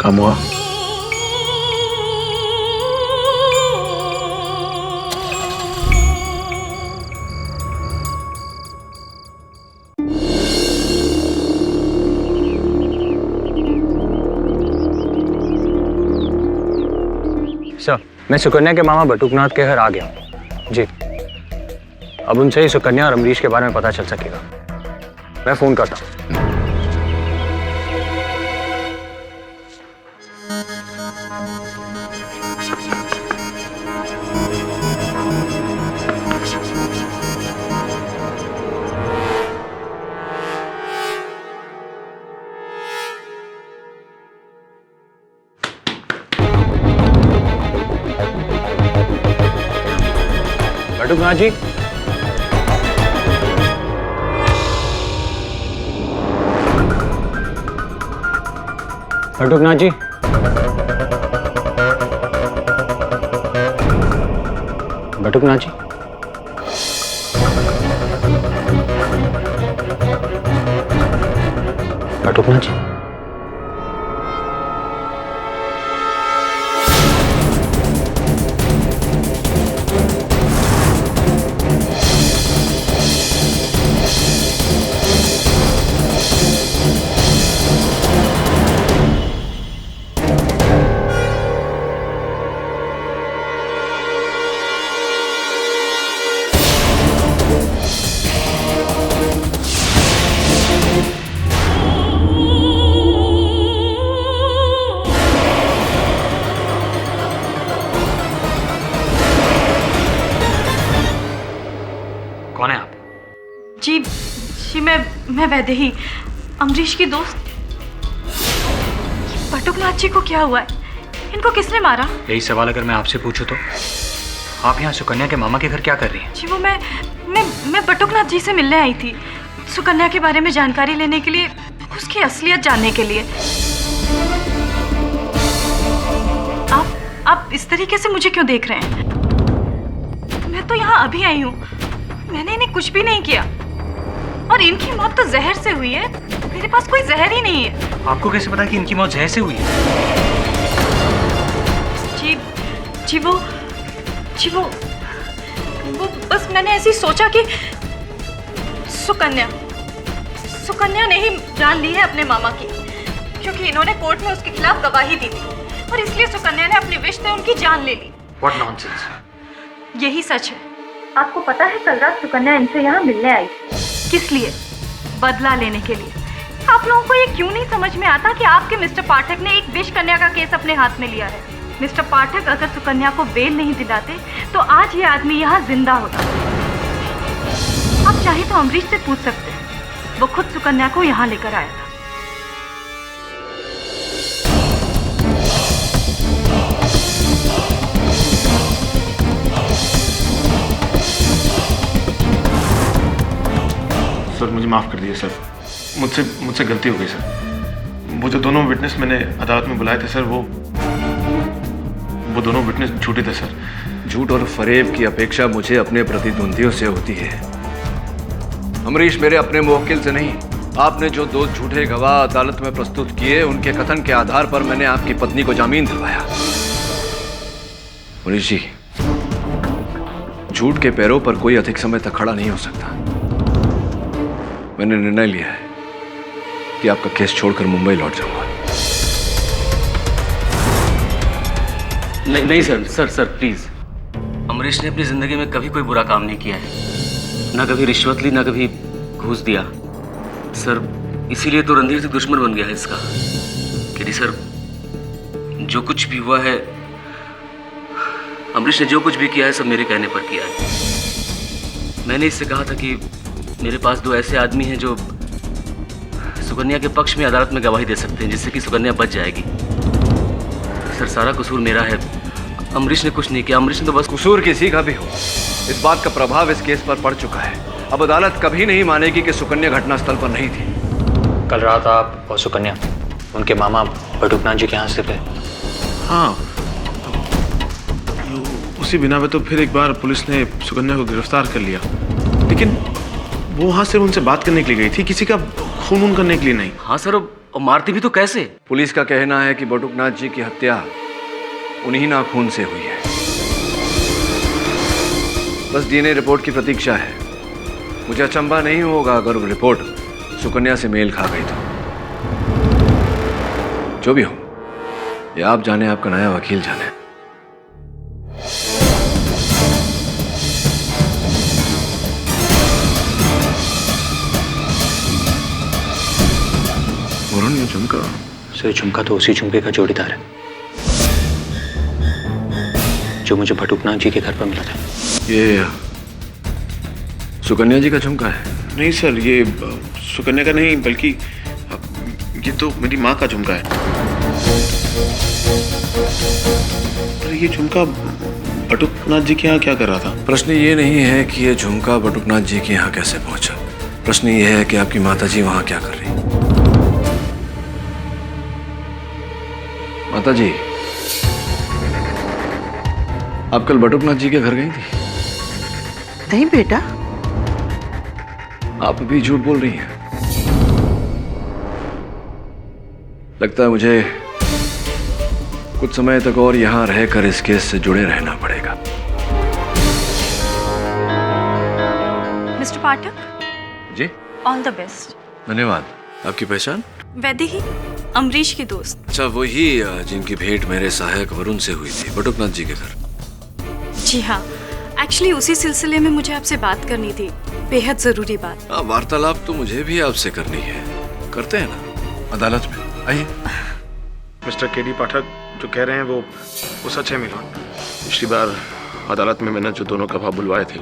काम हुआ? सर मैं सुकन्या के मामा बटुकनाथ के घर आ गया हूँ। जी, अब उनसे ही सुकन्या और अमरीश के बारे में पता चल सकेगा। मैं फोन करता हूँ। बटुकनाथ जी, बटुकनाथ जी, बटुकनाथ जी, बटुकनाथ जी। मैं वैदेही, अमरीश की दोस्त। बटुकनाथ जी को क्या हुआ है? इनको किसने मारा? यही सवाल अगर मैं आपसे पूछूं तो आप यहाँ सुकन्या के मामा के घर क्या कर रही हैं? जी वो मैं बटुकनाथ जी से मिलने आई थी, सुकन्या के बारे में जानकारी लेने के लिए, उसकी असलियत जानने के लिए। आप इस तरीके से मुझे क्यों देख रहे हैं? मैं तो यहाँ अभी आई हूँ, मैंने इन्हें कुछ भी नहीं किया। और इनकी मौत तो जहर से हुई है, मेरे पास कोई जहर ही नहीं है। आपको कैसे पता कि इनकी मौत जहर से हुई है? जी वो बस मैंने ऐसे ही सोचा कि सुकन्या ने ही जान ली है अपने मामा की, क्योंकि इन्होंने कोर्ट में उसके खिलाफ गवाही दी थी और इसलिए सुकन्या ने अपने विष से उनकी जान ले ली। What nonsense! यही सच है। आपको पता है कल रात सुकन्या इनसे यहाँ मिलने आई। किस लिए? बदला लेने के लिए। आप लोगों को ये क्यों नहीं समझ में आता कि आपके मिस्टर पाठक ने एक विष कन्या का केस अपने हाथ में लिया है? मिस्टर पाठक अगर सुकन्या को बेल नहीं दिलाते तो आज ये आदमी यहाँ जिंदा होता। आप चाहे तो अमरीश से पूछ सकते हैं, वो खुद सुकन्या को यहाँ लेकर आया था। सर मुझे माफ़ कर दीजिए सर, मुझसे गलती हो गई सर। वो जो दोनों विटनेस मैंने अदालत में बुलाए थे सर, वो दोनों विटनेस झूठे थे सर। झूठ और फरेब की अपेक्षा मुझे अपने प्रतिद्वंदियों से होती है। अमरीश मेरे अपने मुवक्किल से नहीं, आपने जो 2 झूठे गवाह अदालत में प्रस्तुत किए, उनके कथन के आधार पर मैंने आपकी पत्नी को जामीन दिलवाया। अमरीश जी, झूठ के पैरों पर कोई अधिक समय तक खड़ा नहीं हो सकता। मैंने निर्णय लिया है कि आपका केस छोड़कर मुंबई लौट जाऊंगा। नहीं सर प्लीज। अमरीश ने अपनी जिंदगी में कभी कोई बुरा काम नहीं किया है, ना कभी रिश्वत ली, ना कभी घूस दिया सर। इसीलिए तो रणधीर से दुश्मन बन गया है इसका। कि सर जो कुछ भी हुआ है, अमरीश ने जो कुछ भी किया है सब मेरे कहने पर किया है। मैंने इससे कहा था कि मेरे पास 2 ऐसे आदमी हैं जो सुकन्या के पक्ष में अदालत में गवाही दे सकते हैं, जिससे कि सुकन्या बच जाएगी। सर सारा कसूर मेरा है, अमरीश ने कुछ नहीं किया। अमरीश ने तो बस कसूर किसी का भी हो, इस बात का प्रभाव इस केस पर पड़ चुका है। अब अदालत कभी नहीं मानेगी कि सुकन्या घटनास्थल पर नहीं थी। कल रात आप और सुकन्या उनके मामा बटुकनाथ जी के यहाँ से थे। हाँ, उसी बिना पे तो फिर एक बार पुलिस ने सुकन्या को गिरफ्तार कर लिया, लेकिन वो वहाँ से उनसे बात करने के लिए गई थी, किसी का खून करने के लिए नहीं। हाँ सर, और मारती भी तो कैसे? पुलिस का कहना है कि बटुकनाथ जी की हत्या उन्हीं नाखून से हुई है। बस डीएनए रिपोर्ट की प्रतीक्षा है। मुझे अचंभा नहीं होगा अगर वो रिपोर्ट सुकन्या से मेल खा गई तो। जो भी हो, ये आप जाने, आपका नया वकील जाने। झुमका सर, झुमका तो उसी झुमके का जोड़ीदार है जो मुझे बटुकनाथ जी के घर पर मिला था। ये सुकन्या जी का झुमका है? नहीं सर, ये सुकन्या का नहीं, बल्कि ये तो मेरी माँ का झुमका है। पर ये झुमका बटुकनाथ जी के यहाँ क्या कर रहा था? प्रश्न ये नहीं है कि ये झुमका बटुकनाथ जी के यहाँ कैसे पहुंचा, प्रश्न ये है कि आपकी माता जी वहाँ क्या कर रही। माता जी, आप कल बटुकनाथ जी के घर गई थी? नहीं बेटा। आप भी झूठ बोल रही हैं। लगता है मुझे कुछ समय तक और यहां रहकर इस केस से जुड़े रहना पड़ेगा। Mister Pathak ji, all the best. धन्यवाद। आपकी पहचान? वैदेही, अमरीश की दोस्त। अच्छा, वही जिनकी भेंट मेरे सहायक वरुण से हुई थी, बटुकनाथ जी के घर। जी हाँ, एक्चुअली उसी सिलसिले में मुझे आपसे बात करनी थी, बेहद जरूरी बात। वार्तालाप तो मुझे भी आपसे करनी है, करते हैं ना अदालत में, आइए। मिस्टर केडी पाठक जो कह रहे हैं वो सच है मिलोन। पिछली बार अदालत में मैंने जो दोनों गवाह बुलवाए थे,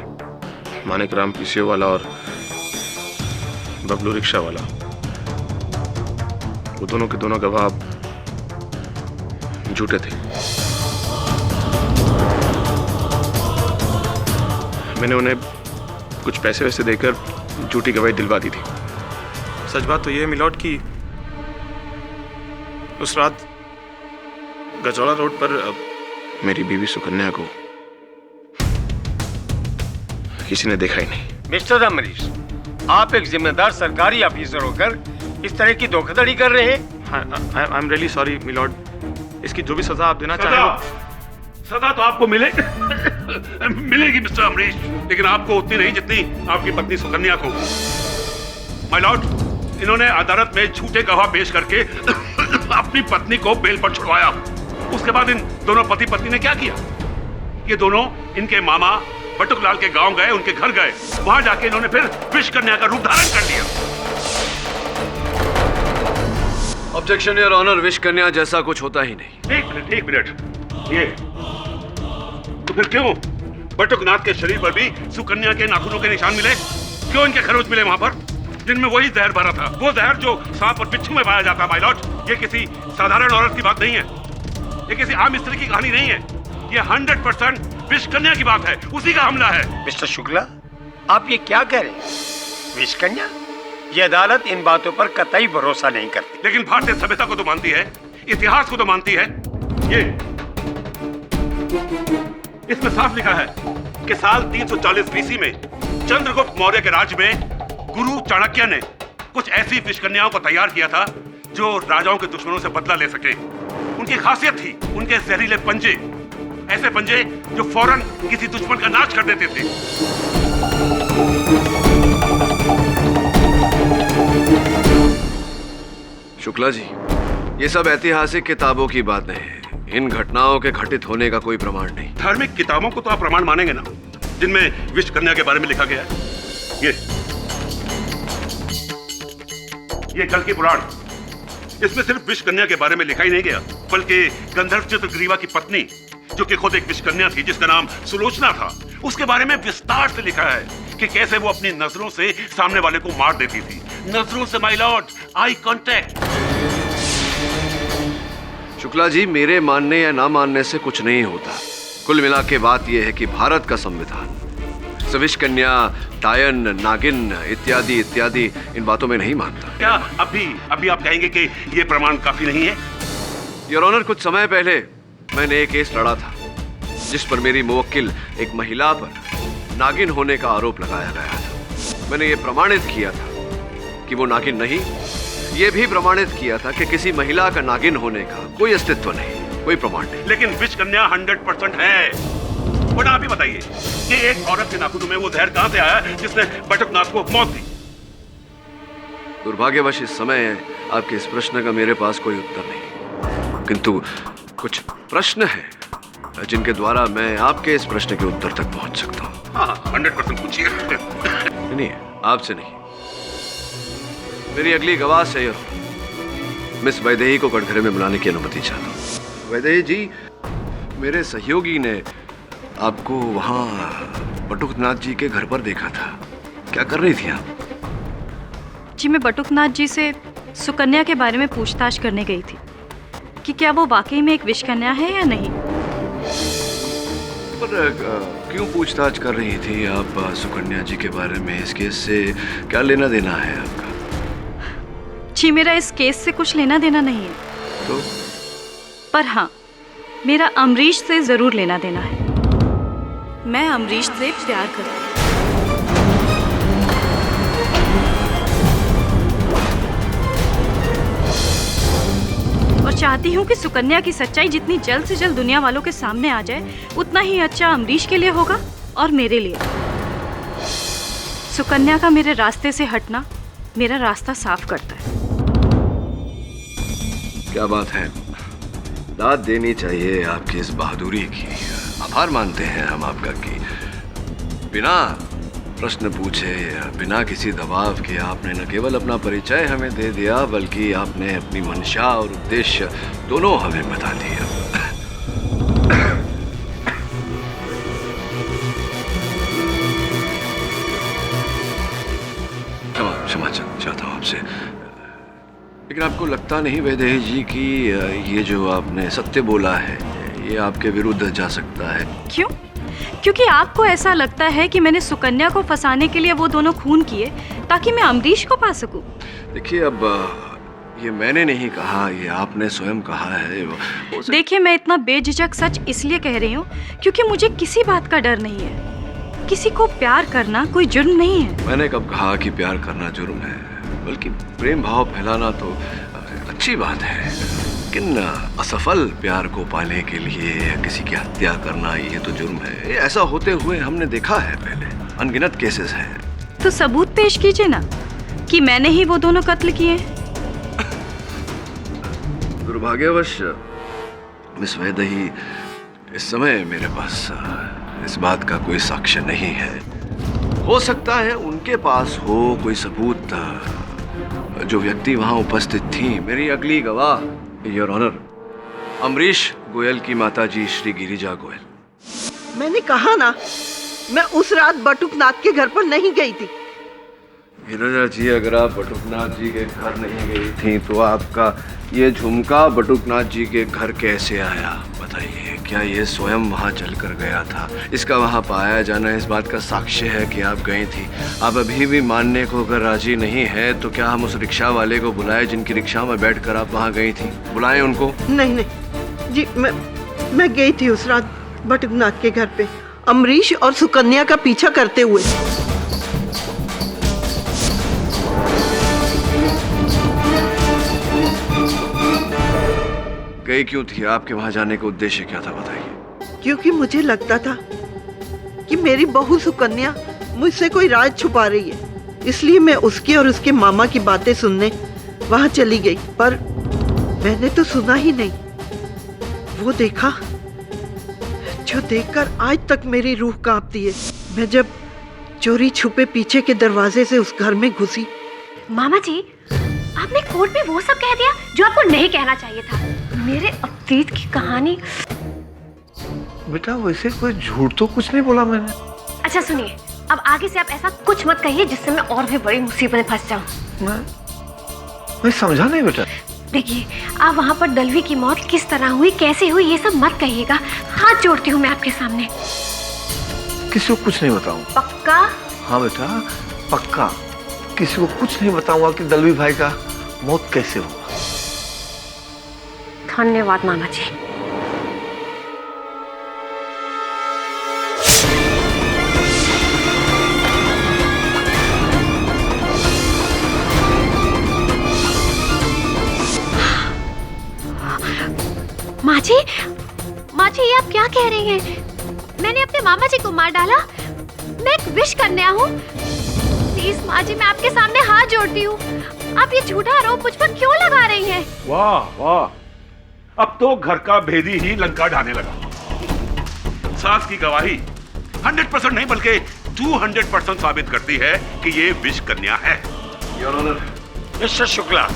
मानिक राम पीसीओ वाला और बबलू रिक्शा वाला, वो दोनों के दोनों गवाह झूठे थे। मैंने उन्हें कुछ पैसे वैसे देकर झूठी गवाही दिलवा दी थी। सच बात तो यह है मिलॉर्ड कि उस रात गजरौला रोड पर मेरी बीवी सुकन्या को किसी ने देखा ही नहीं। मिस्टर अमरीश, आप एक जिम्मेदार सरकारी ऑफिसर होकर इस तरह की धोखाधड़ी कर रहे हैं। I am really sorry milord. इसकी जो भी सजा आप देना चाहें। सजा तो आपको मिलेगी मिस्टर अमरीश, लेकिन आपको उतनी नहीं जितनी आपकी पत्नी सुकन्या को। माय लॉर्ड, इन्होंने अदालत में झूठे गवाह पेश करके अपनी पत्नी को बेल पर छुड़वाया। उसके बाद इन दोनों पति पत्नी ने क्या किया? ये दोनों इनके मामा बटुकलाल के गांव गए, उनके घर गए। वहां जाके इन्होंने फिर विष कन्या का रूप धारण कर लिया। ऑब्जेक्शन योर ऑनर, विष कन्या जैसा कुछ होता ही नहीं। एक मिनट। ये तो फिर क्यों बटुकनाथ के शरीर पर भी सुकन्या के नाखूनों के निशान मिले? क्यों इनके खरोच मिले वहां पर, जिनमें वही जहर भरा था? वो जहर जो सांप और बिच्छू में पाया जाता है माय लॉर्ड। ये किसी साधारण औरत की बात नहीं है, ये किसी आम स्त्री की कहानी नहीं है। ये 100% विष कन्या की बात है, उसी का हमला है। मिस्टर शुक्ला, आप ये क्या कह रहे हैं? विष कन्या? ये अदालत इन बातों पर कतई भरोसा नहीं करती। लेकिन भारतीय सभ्यता को तो मानती है, इतिहास को तो मानती है। ये इसमें साफ लिखा है कि साल 340 बीसी में चंद्रगुप्त मौर्य के राज्य में गुरु चाणक्य ने कुछ ऐसी विष कन्याओं को तैयार किया था जो राजाओं के दुश्मनों से बदला ले सके। उनकी खासियत थी उनके जहरीले पंजे, ऐसे पंजे जो फौरन किसी दुश्मन का नाश कर देते थे। शुक्ला जी, ये सब ऐतिहासिक किताबों की बात नहीं है। इन घटनाओं के घटित होने का कोई प्रमाण नहीं। धार्मिक किताबों को तो आप प्रमाण मानेंगे ना, जिनमें विष कन्या के बारे में लिखा गया है। ये कल की पुराण, इसमें सिर्फ विष कन्या के बारे में लिखा ही नहीं गया, बल्कि गंधर्व चित्रग्रीवा की पत्नी, जो कि खुद एक विष कन्या थी, जिसका नाम सुलोचना था, उसके बारे में विस्तार से लिखा है कि कैसे वो अपनी नजरों से सामने वाले को मार देती थी। नजरों से my lord, eye contact. Shukla ji, मेरे मानने या ना मानने से कुछ नहीं होता। कुल मिला के बात यह है कि भारत का संविधान विष कन्या, टायन, नागिन इत्यादि इत्यादि इन बातों में नहीं मानता। क्या अभी आप कहेंगे कि ये प्रमाण काफी नहीं है? योर ऑनर, कुछ समय पहले मैंने एक केस लड़ा था जिस पर मेरी मुवक्किल एक महिला पर नागिन होने का आरोप लगाया गया था। मैंने ये प्रमाणित किया था कि वो नागिन नहीं, ये भी प्रमाणित किया था कि किसी महिला का नागिन होने का कोई अस्तित्व नहीं, कोई प्रमाण नहीं। लेकिन विष कन्या 100% है। बट आप ही बताइए कि एक औरत के नाखूनों में वो जहर कहां से आया जिसने बटुकनाथ को मौत दी? दुर्भाग्यवश इस समय आपके इस प्रश्न का मेरे पास कोई उत्तर नहीं, किंतु कुछ प्रश्न हैं जिनके द्वारा मैं आपके इस प्रश्न के उत्तर तक पहुंच सकता हूं। हाँ, 100% पूछिए। नहीं, आपसे नहीं, मेरी अगली गवाह से मिस वैदेही को कटघरे में बुलाने की अनुमति चाहता हूँ। वैदेही जी, मेरे सहयोगी ने आपको वहाँ बटुकनाथ जी के घर पर देखा था। क्या कर रही थी आप? जी, मैं बटुकनाथ जी से सुकन्या के बारे में पूछताछ करने गई थी कि क्या वो वाकई में एक विष कन्या है या नहीं। पर क्यों पूछताछ कर रही थी आप सुकन्या जी के बारे में? इस केस से क्या लेना देना है आपका? जी, मेरा इस केस से कुछ लेना देना नहीं है तो? पर हाँ, मेरा अमरीश से जरूर लेना देना है। मैं अमरीश से प्यार करती हूँ। और चाहती हूँ कि सुकन्या की सच्चाई जितनी जल्द से जल्द दुनिया वालों के सामने आ जाए, उतना ही अच्छा अमरीश के लिए होगा और मेरे लिए। सुकन्या का मेरे रास्ते से हटना मेरा रास्ता साफ करता है। क्या बात है, दाद देनी चाहिए आपकी इस बहादुरी की। आभार मानते हैं हम आपका कि बिना प्रश्न पूछे, बिना किसी दबाव के आपने न केवल अपना परिचय हमें दे दिया, बल्कि आपने अपनी मंशा और उद्देश्य दोनों हमें बता दिया। क्षमा आपसे, लेकिन आपको लगता नहीं वैदेही जी कि ये जो आपने सत्य बोला है ये आपके विरुद्ध जा सकता है? क्यों? क्योंकि आपको ऐसा लगता है कि मैंने सुकन्या को फंसाने के लिए वो दोनों खून किए ताकि मैं अमरीश को पा सकूं। देखिए, अब ये मैंने नहीं कहा, ये आपने स्वयं कहा है। देखिए, मैं इतना बेझिझक सच इसलिए कह रही हूँ क्योंकि मुझे किसी बात का डर नहीं है। किसी को प्यार करना कोई जुर्म नहीं है। मैंने कब कहा कि प्यार करना जुर्म है? बल्कि प्रेम भाव फैलाना तो अच्छी बात है, लेकिन असफल प्यार को पाने के लिए किसी की हत्या करना ये तो जुर्म है। ये ऐसा होते हुए हमने देखा है पहले, अनगिनत केसेस हैं। तो सबूत पेश कीजिए ना कि मैंने ही वो दोनों कत्ल किए। दुर्भाग्यवश मिस वैदेही, इस समय मेरे पास इस बात का कोई साक्ष्य नहीं है। हो सकता है उनके पास हो कोई सबूत। जो व्यक्ति वहां उपस्थित थी, मेरी अगली गवाह, योर ऑनर, अमरीश गोयल की माताजी श्री गिरिजा गोयल। मैंने कहा ना, मैं उस रात बटुकनाथ के घर पर नहीं गई थी। गिरिजा जी, अगर आप बटुकनाथ जी के घर नहीं गई थी तो आपका ये झुमका बटुकनाथ जी के घर कैसे आया? बताइए, क्या ये स्वयं वहाँ चलकर गया था? इसका वहाँ पाया जाना इस बात का साक्ष्य है कि आप गई थी। आप अभी भी मानने को अगर राजी नहीं है तो क्या हम उस रिक्शा वाले को बुलाएं जिनकी रिक्शा में बैठकर आप वहाँ गई थी? बुलाएं उनको। नहीं नहीं जी, मैं गई थी उस रात बटुकनाथ के घर पे, अमरीश और सुकन्या का पीछा करते हुए। गई क्यों थी? आपके वहां जाने का उद्देश्य क्या था, बताइए। क्योंकि मुझे लगता था कि मेरी बहू सुकन्या मुझसे कोई राज छुपा रही है, इसलिए मैं उसकी और उसके मामा की बातें सुनने वहां चली गई। पर मैंने तो सुना ही नहीं, वो देखा जो देखकर आज तक मेरी रूह कांपती है। मैं जब चोरी छुपे पीछे के दरवाजे से उस घर में घुसी। मामा जी, आपने कोर्ट में वो सब कह दिया जो आपको नहीं कहना चाहिए था। मेरे अतीत की कहानी। बेटा, वैसे कोई झूठ तो कुछ नहीं बोला मैंने। अच्छा सुनिए, अब आगे से आप ऐसा कुछ मत कहिए जिससे मैं और भी बड़ी मुसीबत में फंस जाऊं। मैं समझा नहीं बेटा। देखिए, आप वहाँ पर दलवी की मौत किस तरह हुई, कैसे हुई, ये सब मत कहिएगा। हाथ जोड़ती हूँ मैं आपके सामने। किसी को कुछ नहीं बताऊंगा। पक्का? हाँ बेटा, पक्का। किसी को कुछ नहीं बताऊंगा कि दलवी भाई का मौत कैसे हुआ। धन्यवाद मामा जी। माँ जी, ये आप क्या कह रही हैं? मैंने अपने मामा जी को मार डाला। मैं एक विश कन्या हूँ। प्लीज माँ जी, मैं आपके सामने हाथ जोड़ती हूँ। आप ये झूठा आरोप मुझ पर क्यों लगा रही हैं? वाह वाह, अब तो घर का भेदी ही लंका ढाने लगा। सास की गवाही 100% नहीं बल्कि 200% साबित करती है कि ये विष कन्या है। Your honour. Mister Shukla,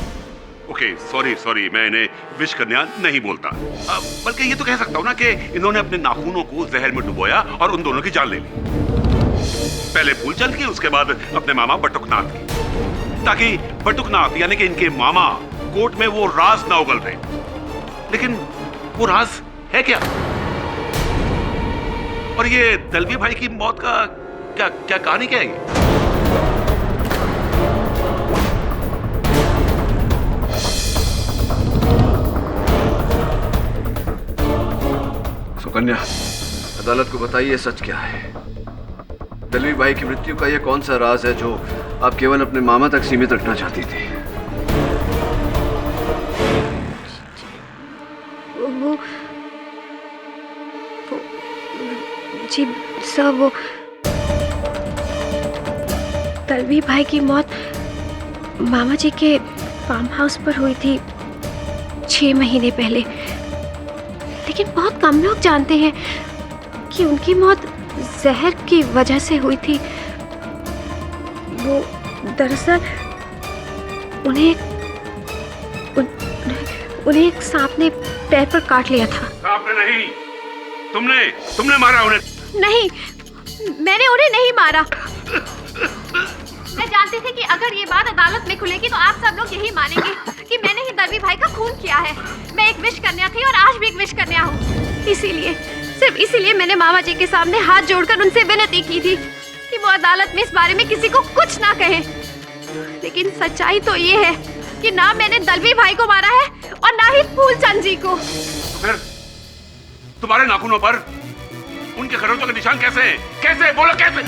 okay, sorry, मैं इन्हें विष कन्या नहीं बोलता, बल्कि ये तो कह सकता हूँ ना कि इन्होंने अपने नाखूनों को जहर में डुबोया और उन दोनों की जान ले ली। पहले फूलचंद की, उसके बाद अपने मामा बटुकनाथ की, ताकि बटुकनाथ यानी कि इनके मामा कोर्ट में वो राज ना उगल रहे। लेकिन वो राज है क्या? और ये दलवी भाई की मौत का क्या कहानी क्या है ये? सुकन्या, अदालत को बताइए सच क्या है। दलवी भाई की मृत्यु का ये कौन सा राज है जो आप केवल अपने मामा तक सीमित रखना चाहती थी? वो जी सर, वो दलवी भाई की मौत मामा जी के फार्म हाउस पर हुई थी 6 महीने पहले। लेकिन बहुत कम लोग जानते हैं कि उनकी मौत जहर की वजह से हुई थी। वो दरअसल उन्हें एक सांप ने पैर पर काट लिया था। सांप ने नहीं, तुमने मारा उन्हें। नहीं, मैंने उन्हें नहीं मारा। मैं जानती थी कि अगर ये बात अदालत में खुलेगी तो आप सब लोग यही मानेंगे कि मैंने ही दलवी भाई का खून किया है। मैं एक विश कन्या थी और आज भी एक विश कन्या हूँ। इसीलिए, सिर्फ इसीलिए मैंने मामा जी के सामने हाथ जोड़कर उनसे विनती की थी कि वो अदालत में इस बारे में किसी को कुछ ना कहे। लेकिन सच्चाई तो ये है कि ना मैंने दलवी भाई को मारा है और ना ही फूलचंद जी को। तो फिर तुम्हारे नाखूनों पर उनके खरोंचों के निशान कैसे हैं? कैसे? बोलो कैसे?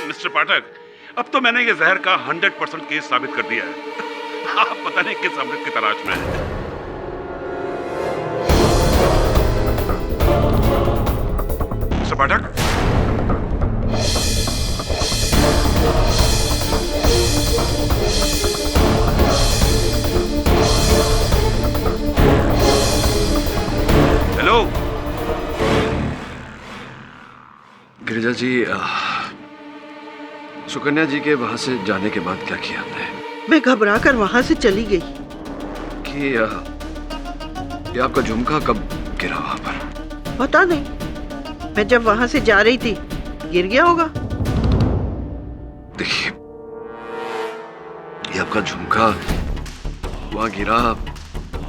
मिस्टर पाठक, अब तो मैंने ये जहर का 100% केस साबित कर दिया है। आप पता नहीं किस अमृत की तलाश में हैं। मिस्टर पाठक, हेलो। गिरिजा जी, सुकन्या जी के वहां से जाने के बाद क्या किया आपने? मैं घबरा कर वहां से चली गई। कि ये आपका झुमका कब गिरा वहां पर? पता नहीं, मैं जब वहां से जा रही थी गिर गया होगा। देखिए, ये आपका झुमका वहां गिरा,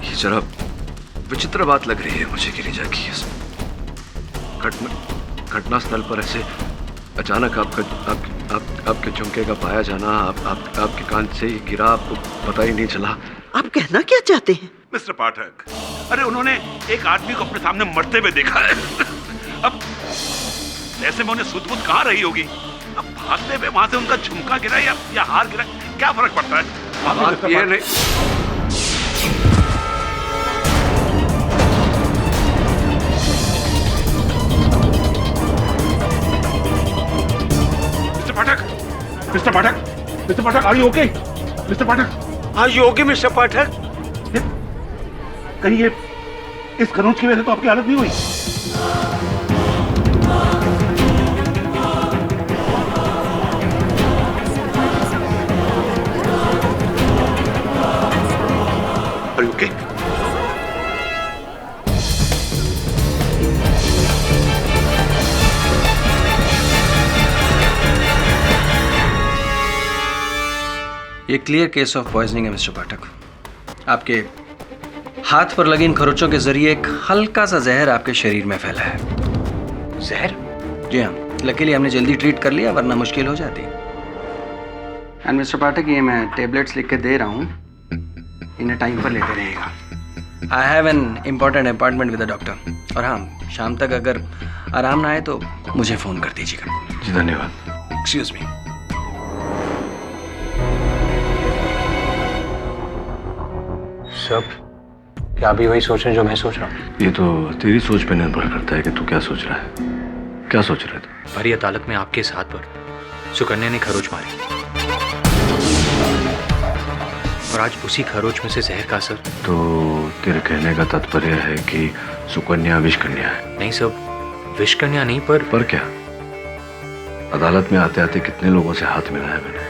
ये जरा विचित्र बात लग रही है मुझे गिरिजा की। घटना स्थल पर ऐसे अचानक आपके झुमके का पाया जाना, आपके कान से ही गिरा, आपको पता ही नहीं चला। आप कहना क्या चाहते हैं? मिस्टर पाठक, अरे उन्होंने एक आदमी को अपने सामने मरते हुए देखा है। अब ऐसे में उन्हें सुध-बुध कहाँ रही होगी? अब भागते हुए वहां से उनका झुमका गिरा या हार गिरा, क्या फर्क पड़ता है? बात ये नहीं। Mister Pathak, are you okay? Mister Pathak, are you okay mister Pathak? कहीं ये इस खरोंच की वजह से तो आपकी हालत नहीं हुई? Are you okay? ये क्लियर केस ऑफ पॉइजनिंग है मिस्टर पाठक। आपके हाथ पर लगी इन खरोंचों के जरिए एक हल्का सा जहर आपके शरीर में फैला है। जहर? जी हाँ, लकीली हमने जल्दी ट्रीट कर लिया, वरना मुश्किल हो जाती। एंड मिस्टर पाठक, ये मैं टेबलेट्स लिख के दे रहा हूँ, इन्हें टाइम पर लेते रहेगा। I have an important appointment with the doctor. और हाँ, शाम तक अगर आराम ना आए तो मुझे फ़ोन कर दीजिएगा। जी धन्यवाद। Excuse me. सब क्या भी वही सोच रहे हैं जो मैं सोच रहा हूँ? ये तो तेरी सोच पे निर्भर करता है कि तू क्या सोच रहा है। क्या सोच रहे तू? भरी अदालत में आपके साथ पर सुकन्या ने खरोच मारी और आज उसी खरोच में से जहर का असर। तो तेरे कहने का तात्पर्य है कि सुकन्या विष कन्या है? नहीं सब, विष कन्या नहीं, पर क्या? अदालत में आते आते कितने लोगों से हाथ मिलाया मैंने।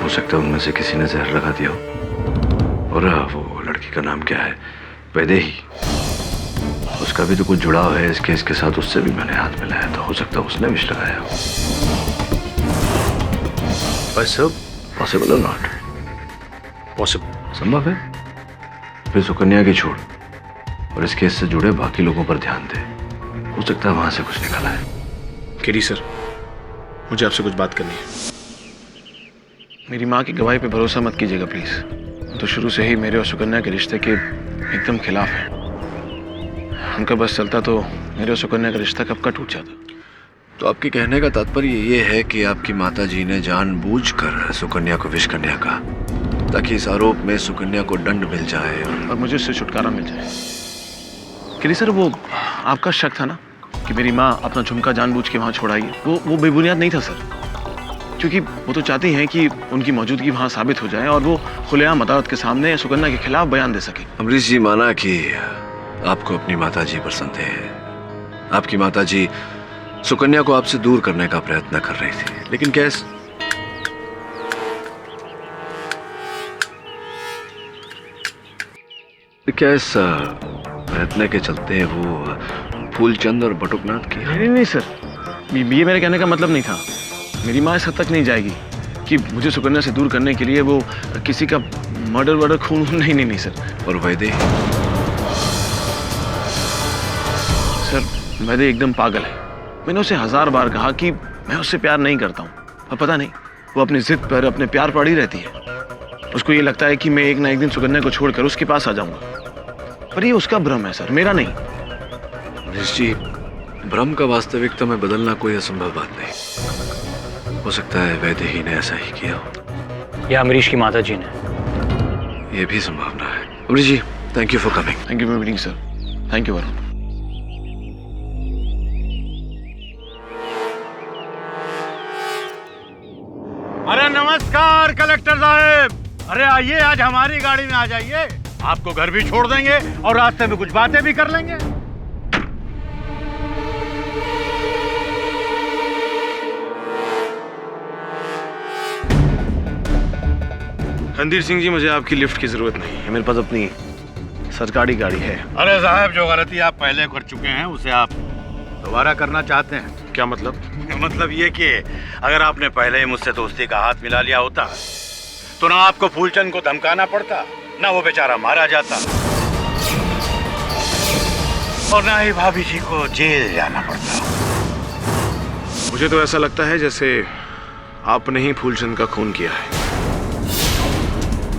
हो सकता है उनमें से किसी ने जहर लगा दिया हो। और वो लड़की का नाम क्या है? वैदेही। उसका भी तो कुछ जुड़ाव है इस केस के साथ, उससे भी मैंने हाथ मिलाया, तो हो सकता है उसने विष लगाया हो। बस सब पॉसिबल और नॉट पॉसिबल? संभव है। फिर सुकन्या की छोड़ और इस केस से जुड़े बाकी लोगों पर ध्यान दे, हो सकता है वहां से कुछ निकला है। केडी सर, मुझे आपसे कुछ बात करनी है। मेरी माँ की गवाही पे भरोसा मत कीजिएगा प्लीज। तो शुरू से ही मेरे और सुकन्या के रिश्ते के एकदम खिलाफ है। उनका बस चलता तो मेरे और सुकन्या का रिश्ता कब का टूट जाता। तो आपके कहने का तात्पर्य ये है कि आपकी माताजी ने जानबूझकर सुकन्या को विष कन्या कहा ताकि इस आरोप में सुकन्या को दंड मिल जाए और मुझे उससे छुटकारा मिल जाए। केडी सर, वो आपका शक था ना कि मेरी माँ अपना झुमका जानबूझ के वहाँ छोड़ाई, वो बेबुनियाद नहीं था सर। क्योंकि वो तो चाहती हैं कि उनकी मौजूदगी वहाँ साबित हो जाए और वो खुलेआम अदालत के सामने सुकन्या के खिलाफ बयान दे सके। अमरीश जी, माना कि आपको अपनी माताजी पर संदेह है। आपकी माताजी सुकन्या को आपसे दूर करने का प्रयत्न कर रही थी, लेकिन कैसे? कैसा प्रयत्न के चलते वो फूलचंद और बटुकनाथ की? नहीं सर, ये मेरे कहने का मतलब नहीं था। मेरी माँ इस हद तक नहीं जाएगी कि मुझे सुकन्या से दूर करने के लिए वो किसी का मर्डर खून। नहीं सर। और वैदेही? सर वैदेही एकदम पागल है। मैंने उसे 1000 बार कहा कि मैं उससे प्यार नहीं करता हूँ, और पता नहीं वो अपनी जिद पर, अपने प्यार पर अड़ी रहती है। उसको ये लगता है कि मैं एक ना एक दिन सुकन्या को छोड़कर उसके पास आ जाऊंगा, पर ये उसका भ्रम है सर, मेरा नहीं। अमरीश जी, भ्रम का वास्तविकता में बदलना कोई असंभव बात नहीं। हो सकता है वैदेही ने ऐसा ही किया हो, या अमरीश की माता जी ने। ये भी संभावना है। Amrish ji, thank you for coming. Thank you for meeting sir. Thank you Varun. अरे नमस्कार कलेक्टर साहब। अरे आइए, आज हमारी गाड़ी में आ जाइए। आपको घर भी छोड़ देंगे और रास्ते में कुछ बातें भी कर लेंगे। रणधीर सिंह जी, मुझे आपकी लिफ्ट की जरूरत नहीं है, मेरे पास अपनी सरकारी गाड़ी है। अरे साहब, जो गलती आप पहले कर चुके हैं उसे आप दोबारा करना चाहते हैं? क्या मतलब? मतलब ये कि अगर आपने पहले ही मुझसे दोस्ती का हाथ मिला लिया होता तो ना आपको फूलचंद को धमकाना पड़ता, ना वो बेचारा मारा जाता, और ना ही भाभी जी को जेल जाना पड़ता। मुझे तो ऐसा लगता है जैसे आपने ही फूलचंद का खून किया है,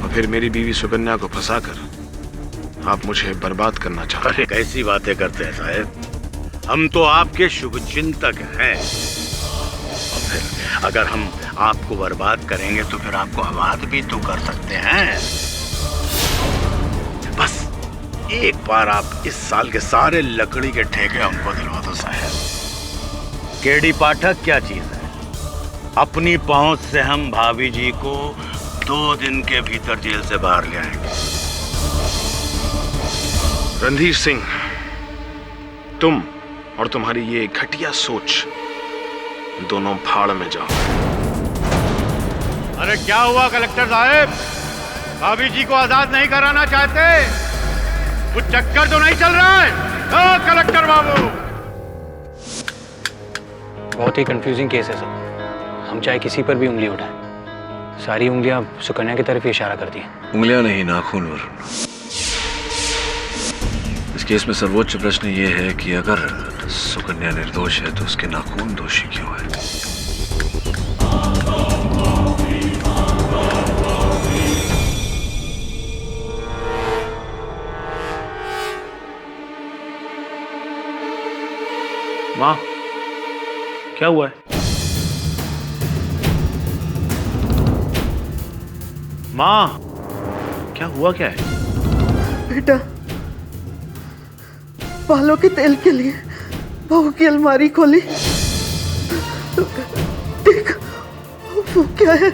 और फिर मेरी बीवी सुकन्या को फंसाकर आप मुझे बर्बाद करना चाहते हैं। अरे कैसी बातें करते हैं साहब, हम तो आपके शुभचिंतक हैं। और फिर अगर हम आपको बर्बाद करेंगे तो फिर आपको आबाद भी तो कर सकते हैं। बस एक बार आप इस साल के सारे लकड़ी के ठेके हमको दिलवा दो साहब। केडी पाठक क्या चीज है? अपनी पहुंच से हम भाभी जी को 2 दिन के भीतर जेल से बाहर ले आएंगे। रणधीर सिंह, तुम और तुम्हारी ये घटिया सोच दोनों भाड़ में जाओ। अरे क्या हुआ कलेक्टर साहब, भाभी जी को आजाद नहीं कराना चाहते? कुछ चक्कर तो नहीं चल रहा है? ओ कलेक्टर बाबू, बहुत ही कंफ्यूजिंग केस है सर। हम चाहे किसी पर भी उंगली उठाएं, सारी उंगलियां सुकन्या की तरफ ही इशारा करती हैं। उंगलियां नहीं, नाखून वरुण। इस केस में सर्वोच्च प्रश्न ये है कि अगर सुकन्या निर्दोष है तो उसके नाखून दोषी क्यों है? माँ, क्या हुआ है? माँ, क्या हुआ, क्या है? बेटा, बालों के तेल के लिए बहू की अलमारी खोली, देख वो क्या है।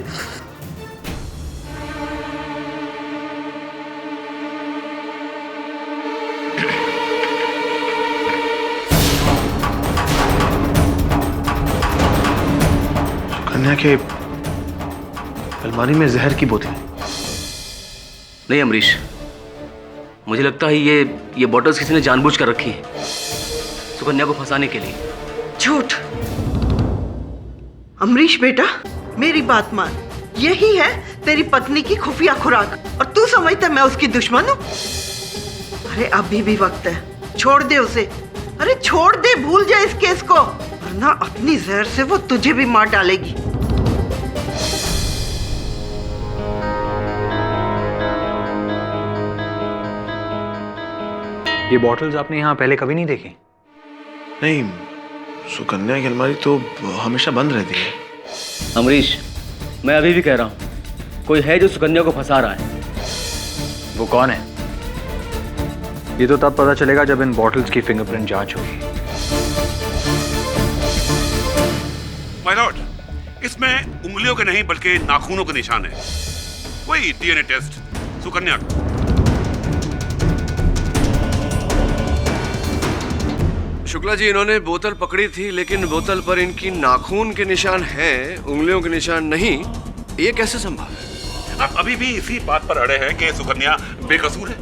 सुकन्या के अलमारी में जहर की बोतल। नहीं अमरीश, मुझे लगता है ये बॉटल्स किसी ने जानबूझ कर रखी है सुकन्या को फंसाने के लिए। झूठ। अमरीश बेटा, मेरी बात मान, यही है तेरी पत्नी की खुफिया खुराक, और तू समझता मैं उसकी दुश्मन हूँ? अरे अभी भी वक्त है, छोड़ दे उसे। अरे छोड़ दे, भूल जा इस केस को, वरना अपनी जहर से वो तुझे भी मार डालेगी। ये बॉटल्स आपने यहाँ पहले कभी नहीं देखी? नहीं, सुकन्या की अलमारी तो हमेशा बंद रहती है। अमरीश, मैं अभी भी कह रहा हूँ, कोई है जो सुकन्या को फंसा रहा है। वो कौन है? ये तो तब पता चलेगा जब इन बॉटल्स की फिंगरप्रिंट जांच होगी। माय लॉर्ड, इसमें उंगलियों के नहीं बल्कि नाखूनों के निशान है। वही डीएनए टेस्ट सुकन्या का। शुक्ला जी, इन्होंने बोतल पकड़ी थी, लेकिन बोतल पर इनकी नाखून के निशान हैं, उंगलियों के निशान नहीं। ये कैसे संभव है? आप अभी भी इसी बात पर अड़े हैं कि सुकन्या बेकसूर है?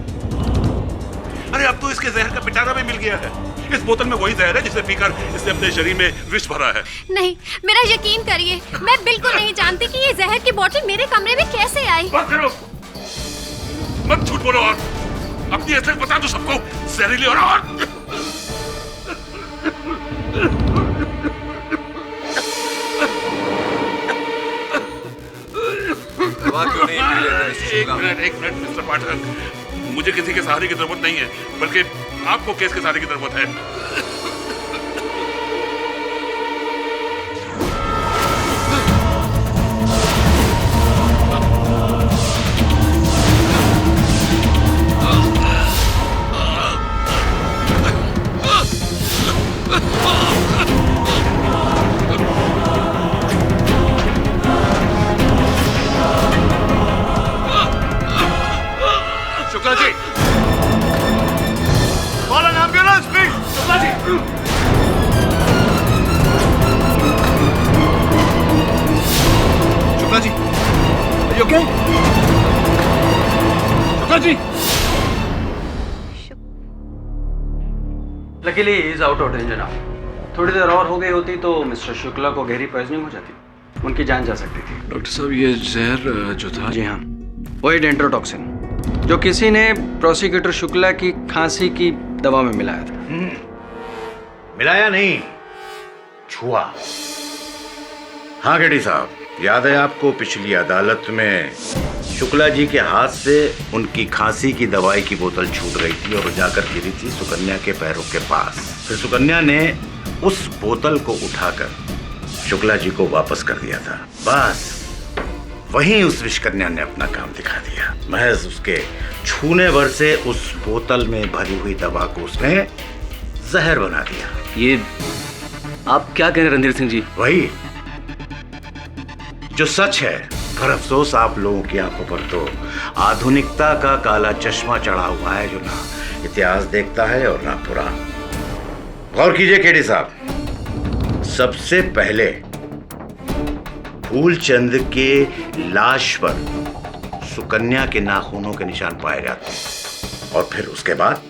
अरे अब तो इसके जहर का पिटारा भी मिल गया है। इस बोतल में वही जहर है जिसे पीकर इसने अपने शरीर में विष भरा है। नहीं, मेरा यकीन करिए, मैं बिल्कुल नहीं जानती कि ये जहर की बोतल मेरे कमरे में कैसे आई। बस करो, मत झूठ बोलो और अपनी असलियत बता दो सबको। जहरीली और एक मिनट मिस्टर पाठक, मुझे किसी के सहारे की जरूरत नहीं है, बल्कि आपको केस के सहारे की जरूरत है। Shukla ji, call an ambulance please. Shukla ji, Shukla ji, are you okay? Shukla ji. Luckily is out of danger now. थोड़ी देर और हो गई होती तो मिस्टर शुक्ला को गहरी पॉइजनिंग हो जाती, उनकी जान जा सकती थी। डॉक्टर साहब, ये जहर जो था। जी हाँ, वही डेंट्रोटॉक्सिन जो किसी ने प्रोसिक्यूटर शुक्ला की खांसी की दवा में मिलाया था। मिलाया नहीं, छुआ। हाँ केडी साहब, याद है आपको पिछली अदालत में शुक्ला जी के हाथ से उनकी खांसी की दवाई की बोतल छूट गई थी और जाकर गिरी थी सुकन्या के पैरों के पास। फिर सुकन्या ने उस बोतल को उठाकर शुक्ला जी को वापस कर दिया था। बस वहीं उस विषकन्या ने अपना काम दिखा दिया। महज उसके छूने भर से उस बोतल में भरी हुई दवा को उसने जहर बना दिया। ये आप क्या कह रहे हैं रणधीर सिंह जी? वही जो सच है, पर अफसोस आप लोगों की आंखों पर तो आधुनिकता का काला चश्मा चढ़ा हुआ है, जो ना इतिहास देखता है और ना पुराण। गौर कीजिए केडी साहब, सबसे पहले फूलचंद के लाश पर सुकन्या के नाखूनों के निशान पाए जाते हैं और फिर उसके बाद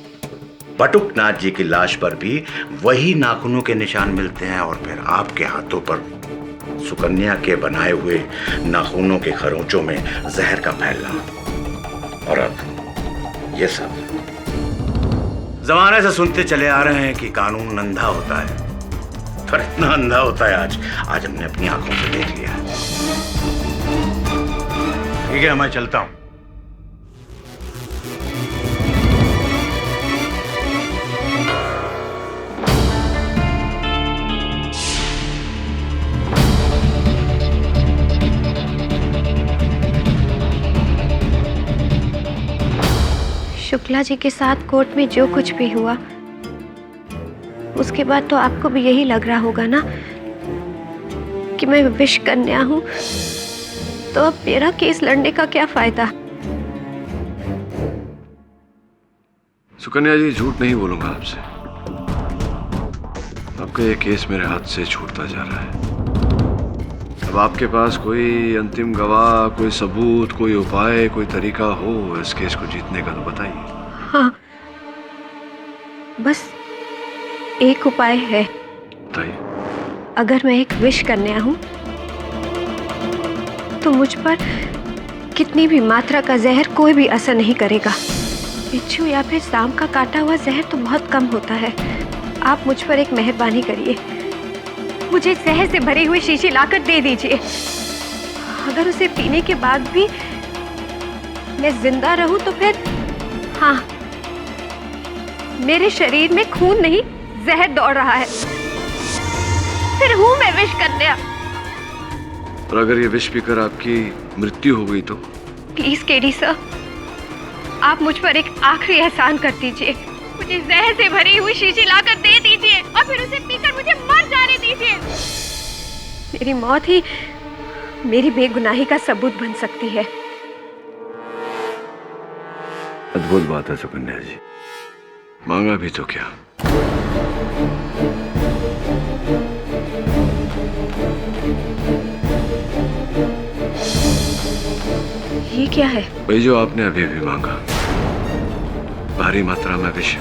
बटुकनाथ जी की लाश पर भी वही नाखूनों के निशान मिलते हैं और फिर आपके हाथों पर सुकन्या के बनाए हुए नाखूनों के खरोंचों में जहर का फैलना। और अब ये सब जमाने से सुनते चले आ रहे हैं कि कानून अंधा होता है, पर इतना अंधा होता है आज हमने अपनी आंखों से देख लिया है। ठीक है, मैं चलता हूं। शुक्ला जी के साथ कोर्ट में जो कुछ भी हुआ, उसके बाद तो आपको भी यही लग रहा होगा ना कि मैं विष कन्या हूं, तो अब मेरा केस लड़ने का क्या फायदा? सुकन्या जी, झूठ नहीं बोलूंगा आपसे। आपका ये केस मेरे हाथ से छूटता जा रहा है। अब आपके पास कोई अंतिम गवाह, कोई सबूत, कोई उपाय, कोई तरीका हो इस केस को जीतने का तो बताइए। हाँ, बस एक उपाय है। बताइए। अगर मैं एक विष कन्या हूं तो मुझ पर कितनी भी मात्रा का जहर कोई भी असर नहीं करेगा। बिच्छू या फिर सांप का काटा हुआ जहर तो बहुत कम होता है। आप मुझ पर एक मेहरबानी करिए, मुझे जहर से भरी हुई शीशी लाकर दे दीजिए। अगर उसे पीने के बाद भी मैं जिंदा रहूं तो फिर हाँ, मेरे शरीर में खून नहीं जहर दौड़ रहा है, फिर हूं मैं विष कन्या। और अगर ये विष पीकर आपकी मृत्यु हो गई तो? प्लीज केडी सर, आप मुझ पर एक आखिरी एहसान कर दीजिए। मुझे जहर से भरी हुई शीशी लाकर दे दीजिए और फिर उसे पीकर मुझे मर जाने दीजिए। मेरी मौत ही मेरी बेगुनाही का सबूत बन सकती है। अद्भुत बात है सुकन्या जी, मांगा भी तो क्या। क्या है? वही जो आपने अभी भी मांगा, भारी मात्रा में विष।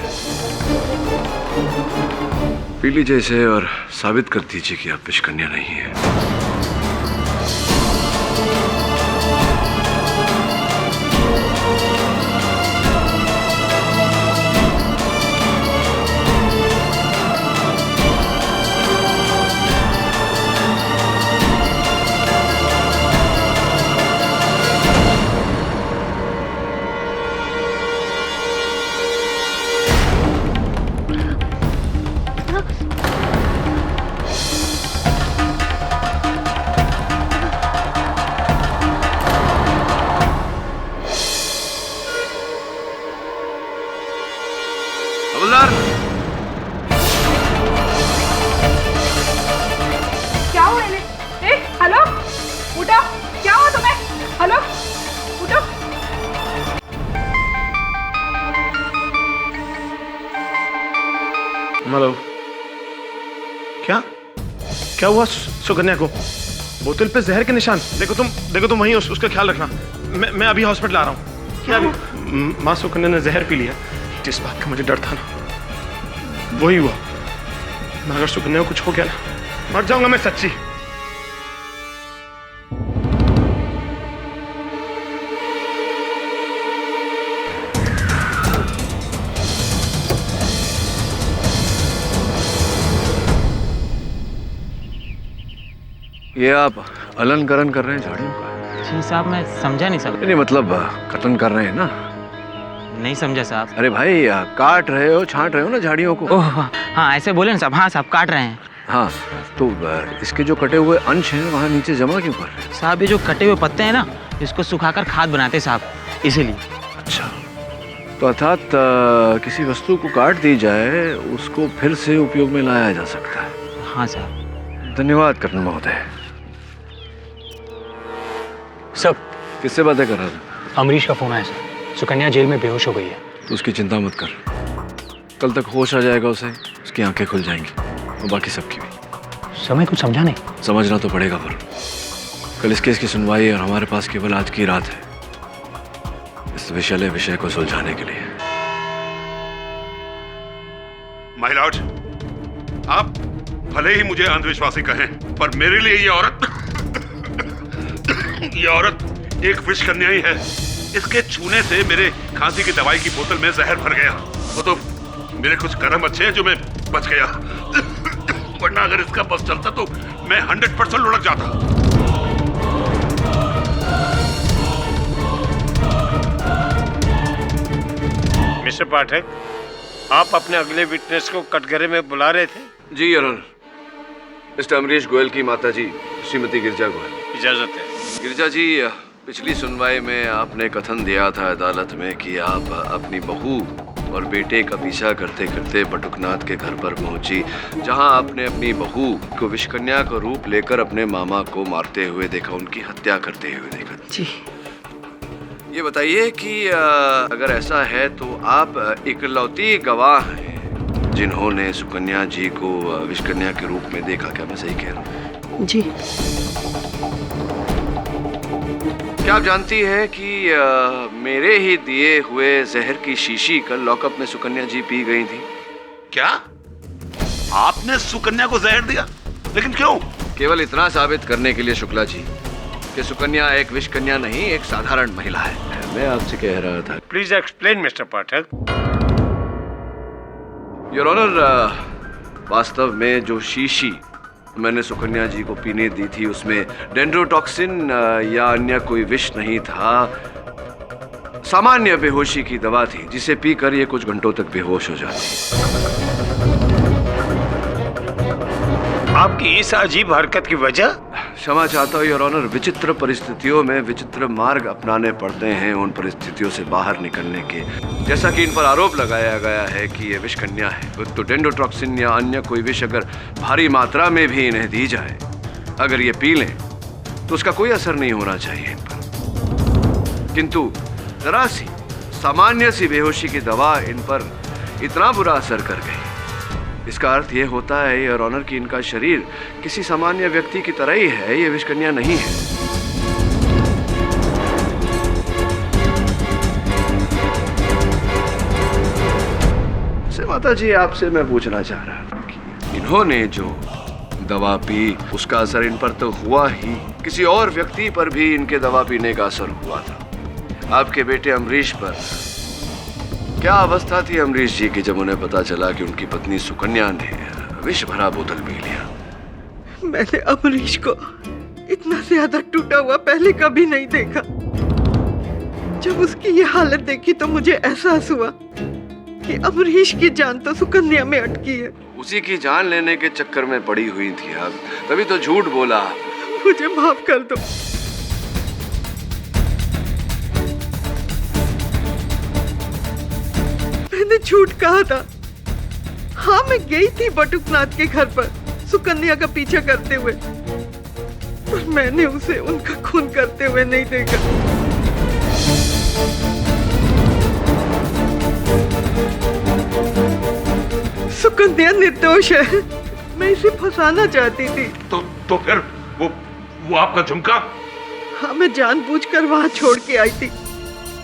पी लीजिए इसे और साबित कर दीजिए कि आप विष कन्या नहीं है। क्या हुआ इन्हें? हेलो, उठो। क्या हुआ तुम्हें? हेलो, उठो। हेलो, क्या क्या हुआ सुकन्या को? बोतल पे जहर के निशान। देखो तुम वहीं उसका ख्याल रखना। मैं अभी हॉस्पिटल आ रहा हूँ। क्या अभी माँ सुकन्या ने जहर पी लिया। जिस बात का मुझे डर था ना, वही हुआ। अगर सुकन्या को कुछ हो गया ना, मर जाऊंगा मैं सच्ची। ये आप अलंकरण कर रहे हैं झाड़ियों का? जी साहब, मैं समझा नहीं सकता। नहीं मतलब कटन कर रहे हैं ना? नहीं समझा साहब। अरे भाई, काट रहे हो, छांट रहे हो ना झाड़ियों को। ओह हाँ, ऐसे बोले ना साहब। हाँ साहब, काट रहे हैं। हाँ, तो इसके जो कटे हुए अंश हैं वहाँ नीचे जमा क्यों कर रहे हैं? साहब, ये जो कटे हुए पत्ते हैं ना, इसको सुखाकर खाद बनाते साहब, इसीलिए। अच्छा, तो अर्थात किसी वस्तु को काट दी जाए, उसको फिर से उपयोग में लाया जा सकता है। हाँ साहब। धन्यवाद कटन महोदय। सब किससे बातें कर रहा था? अमरीश का फोन आया सर। सुकन्या जेल में बेहोश हो गई है। तो उसकी चिंता मत कर, कल तक होश आ जाएगा उसे, उसकी आंखें खुल जाएंगी और बाकी सबकी भी। समय कुछ समझा नहीं। समझना तो पड़ेगा, पर कल इस केस की सुनवाई है और हमारे पास केवल आज की रात है इस विषैले विषय को सुलझाने के लिए। माय लॉर्ड, आप भले ही मुझे अंधविश्वासी कहें, पर मेरे लिए ये औरत एक विष कन्या ही है। इसके छूने से मेरे खांसी की दवाई की बोतल में जहर भर गया। वो तो मेरे कुछ कर्म अच्छे हैं जो मैं बच गया, वरना अगर इसका बस चलता तो मैं 100% लुढ़क जाता। मिस्टर पाठक, आप अपने अगले विटनेस को कटघरे में बुला रहे थे? जी your honour, mister Amrish Goyal की माता जी श्रीमती गिरजा गोयल। इजाजत है। गिरजा जी, पिछली सुनवाई में आपने कथन दिया था अदालत में कि आप अपनी बहू और बेटे का पीछा करते करते बटुकनाथ के घर पर पहुंची, जहां आपने अपनी बहू को विषकन्या का रूप लेकर अपने मामा को मारते हुए देखा, उनकी हत्या करते हुए देखा। जी। ये बताइए कि अगर ऐसा है तो आप इकलौती गवाह हैं जिन्होंने सुकन्या जी को विषकन्या के रूप में देखा। क्या मैं सही कह रहा हूँ? जी। क्या आप जानती है कि मेरे ही दिए हुए जहर की शीशी कल लॉकअप में सुकन्या जी पी गई थी? क्या आपने सुकन्या को जहर दिया? लेकिन क्यों? केवल इतना साबित करने के लिए शुक्ला जी कि सुकन्या एक विषकन्या नहीं, एक साधारण महिला है। मैं आपसे कह रहा था। Please explain mister Pathak. Your honour, वास्तव में जो शीशी मैंने सुकन्या जी को पीने दी थी उसमें डेंड्रोटॉक्सिन या अन्य कोई विष नहीं था, सामान्य बेहोशी की दवा थी जिसे पीकर ये कुछ घंटों तक बेहोश हो जाती। आपकी इस अजीब हरकत की वजह? क्षमा चाहता हूँ योर ऑनर, विचित्र परिस्थितियों में विचित्र मार्ग अपनाने पड़ते हैं उन परिस्थितियों से बाहर निकलने के। जैसा कि इन पर आरोप लगाया गया है कि ये विषकन्या है, तो डेंड्रोटॉक्सिन या अन्य कोई विष अगर भारी मात्रा में भी इन्हें दी जाए, अगर ये पी लें तो उसका कोई असर नहीं होना चाहिए इन पर। किंतु जरा सी सामान्य सी बेहोशी की दवा इन पर इतना बुरा असर कर गई, इसका अर्थ ये होता है योर ऑनर कि इनका शरीर किसी सामान्य व्यक्ति की तरह ही है, ये विषकन्या नहीं है। माता जी, आपसे मैं पूछना चाह रहा था कि इन्होंने जो दवा पी उसका असर इन पर तो हुआ ही, किसी और व्यक्ति पर भी इनके दवा पीने का असर हुआ था। आपके बेटे अमरीश पर क्या अवस्था थी अमरीश जी की जब उन्हें पता चला कि उनकी पत्नी सुकन्या ने विष भरा बोतल पी लिया? मैंने अमरीश को इतना ज्यादा टूटा हुआ पहले कभी नहीं देखा। जब उसकी ये हालत देखी तो मुझे एहसास हुआ कि अमरीश की जान तो सुकन्या में अटकी है। उसी की जान लेने के चक्कर में पड़ी हुई थी आप, तभी तो झूठ बोला। मुझे माफ कर दो। मैंने झूठ कहा था। हाँ, मैं गई थी बटुकनाथ के घर पर सुकन्या का पीछा करते हुए, पर मैंने उसे उनका खून करते हुए नहीं देखा। सुकन्या निर्दोष है, मैं इसे फंसाना चाहती थी। तो फिर वो आपका झुमका? हाँ, मैं जानबूझकर वहां छोड़ के आई थी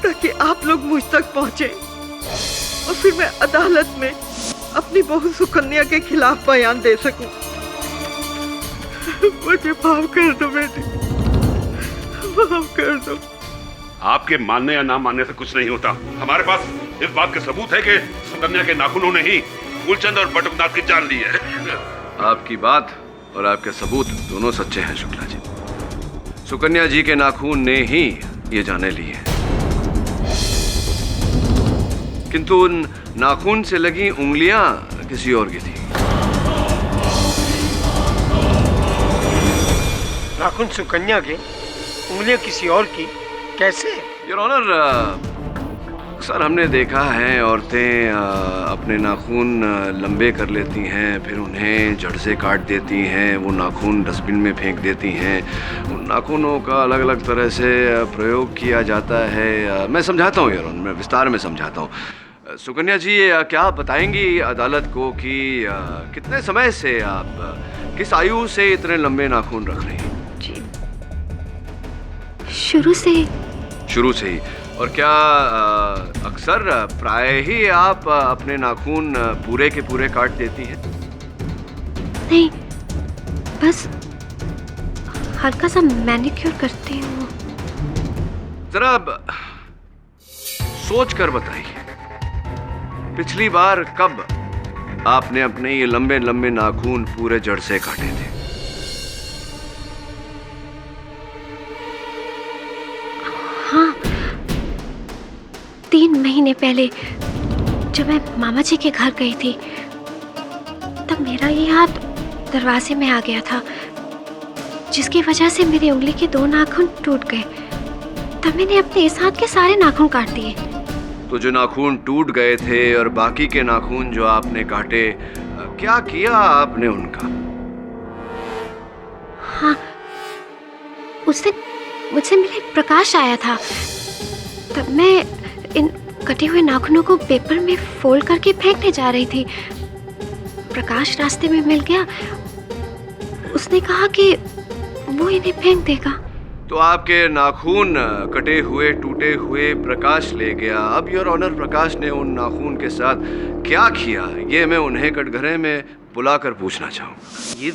ताकि आप लोग मुझ तक पहुंचे और फिर मैं अदालत में अपनी बहू सुकन्या के खिलाफ बयान दे सकूं। मुझे माफ कर दो बेटी, माफ कर दो। आपके मानने या ना मानने से कुछ नहीं होता। हमारे पास इस बात के सबूत है कि सुकन्या के नाखूनों ने ही फूलचंद और बटुकनाथ की जान ली है। आपकी बात और आपके सबूत दोनों सच्चे हैं शुक्ला जी। सुकन्या जी के नाखून ने ही ये जाने ली है, किंतु उन नाखून से लगी उंगलियां किसी और की थी। नाखून सुकन्या के, उंगलियां किसी और की, कैसे? योर ऑनर, अक्सर हमने देखा है औरतें अपने नाखून लंबे कर लेती हैं, फिर उन्हें जड़ से काट देती हैं, वो नाखून डस्टबिन में फेंक देती हैं। उन नाखूनों का अलग अलग तरह से प्रयोग किया जाता है। मैं समझाता हूँ यार, मैं विस्तार में समझाता हूँ। सुकन्या जी, क्या आप बताएंगी अदालत को कि कितने समय से आप किस आयु से इतने लंबे नाखून रख रही हैं? जी, शुरू से ही। और क्या अक्सर प्राय ही आप अपने नाखून पूरे के पूरे काट देती हैं? नहीं, बस हल्का सा मैनिक्योर करती हूँ। जरा सोच कर बताइए, पिछली बार कब आपने अपने ये लंबे लंबे नाखून पूरे जड़ से काटे थे? हाँ, 3 महीने पहले जब मैं मामा जी के घर गई थी, तब मेरा ये हाथ दरवाजे में आ गया था, जिसकी वजह से मेरी उंगली के 2 नाखून टूट गए। तब मैंने अपने इस हाथ के सारे नाखून काट दिए। तो जो नाखून टूट गए थे और बाकी के नाखून जो आपने काटे, क्या किया आपने उनका? हाँ, उस दिन मुझसे मिले प्रकाश आया था, तब मैं इन कटे हुए नाखूनों को पेपर में फोल्ड करके फेंकने जा रही थी। प्रकाश रास्ते में मिल गया। उसने कहा कि वो इन्हें फेंक देगा। तो आपके नाखून कटे हुए टूटे हुए प्रकाश ले गया। अब योर ऑनर, प्रकाश ने उन नाखून के साथ क्या किया, ये मैं उन्हें कटघरे में बुलाकर पूछना चाहूँ। ये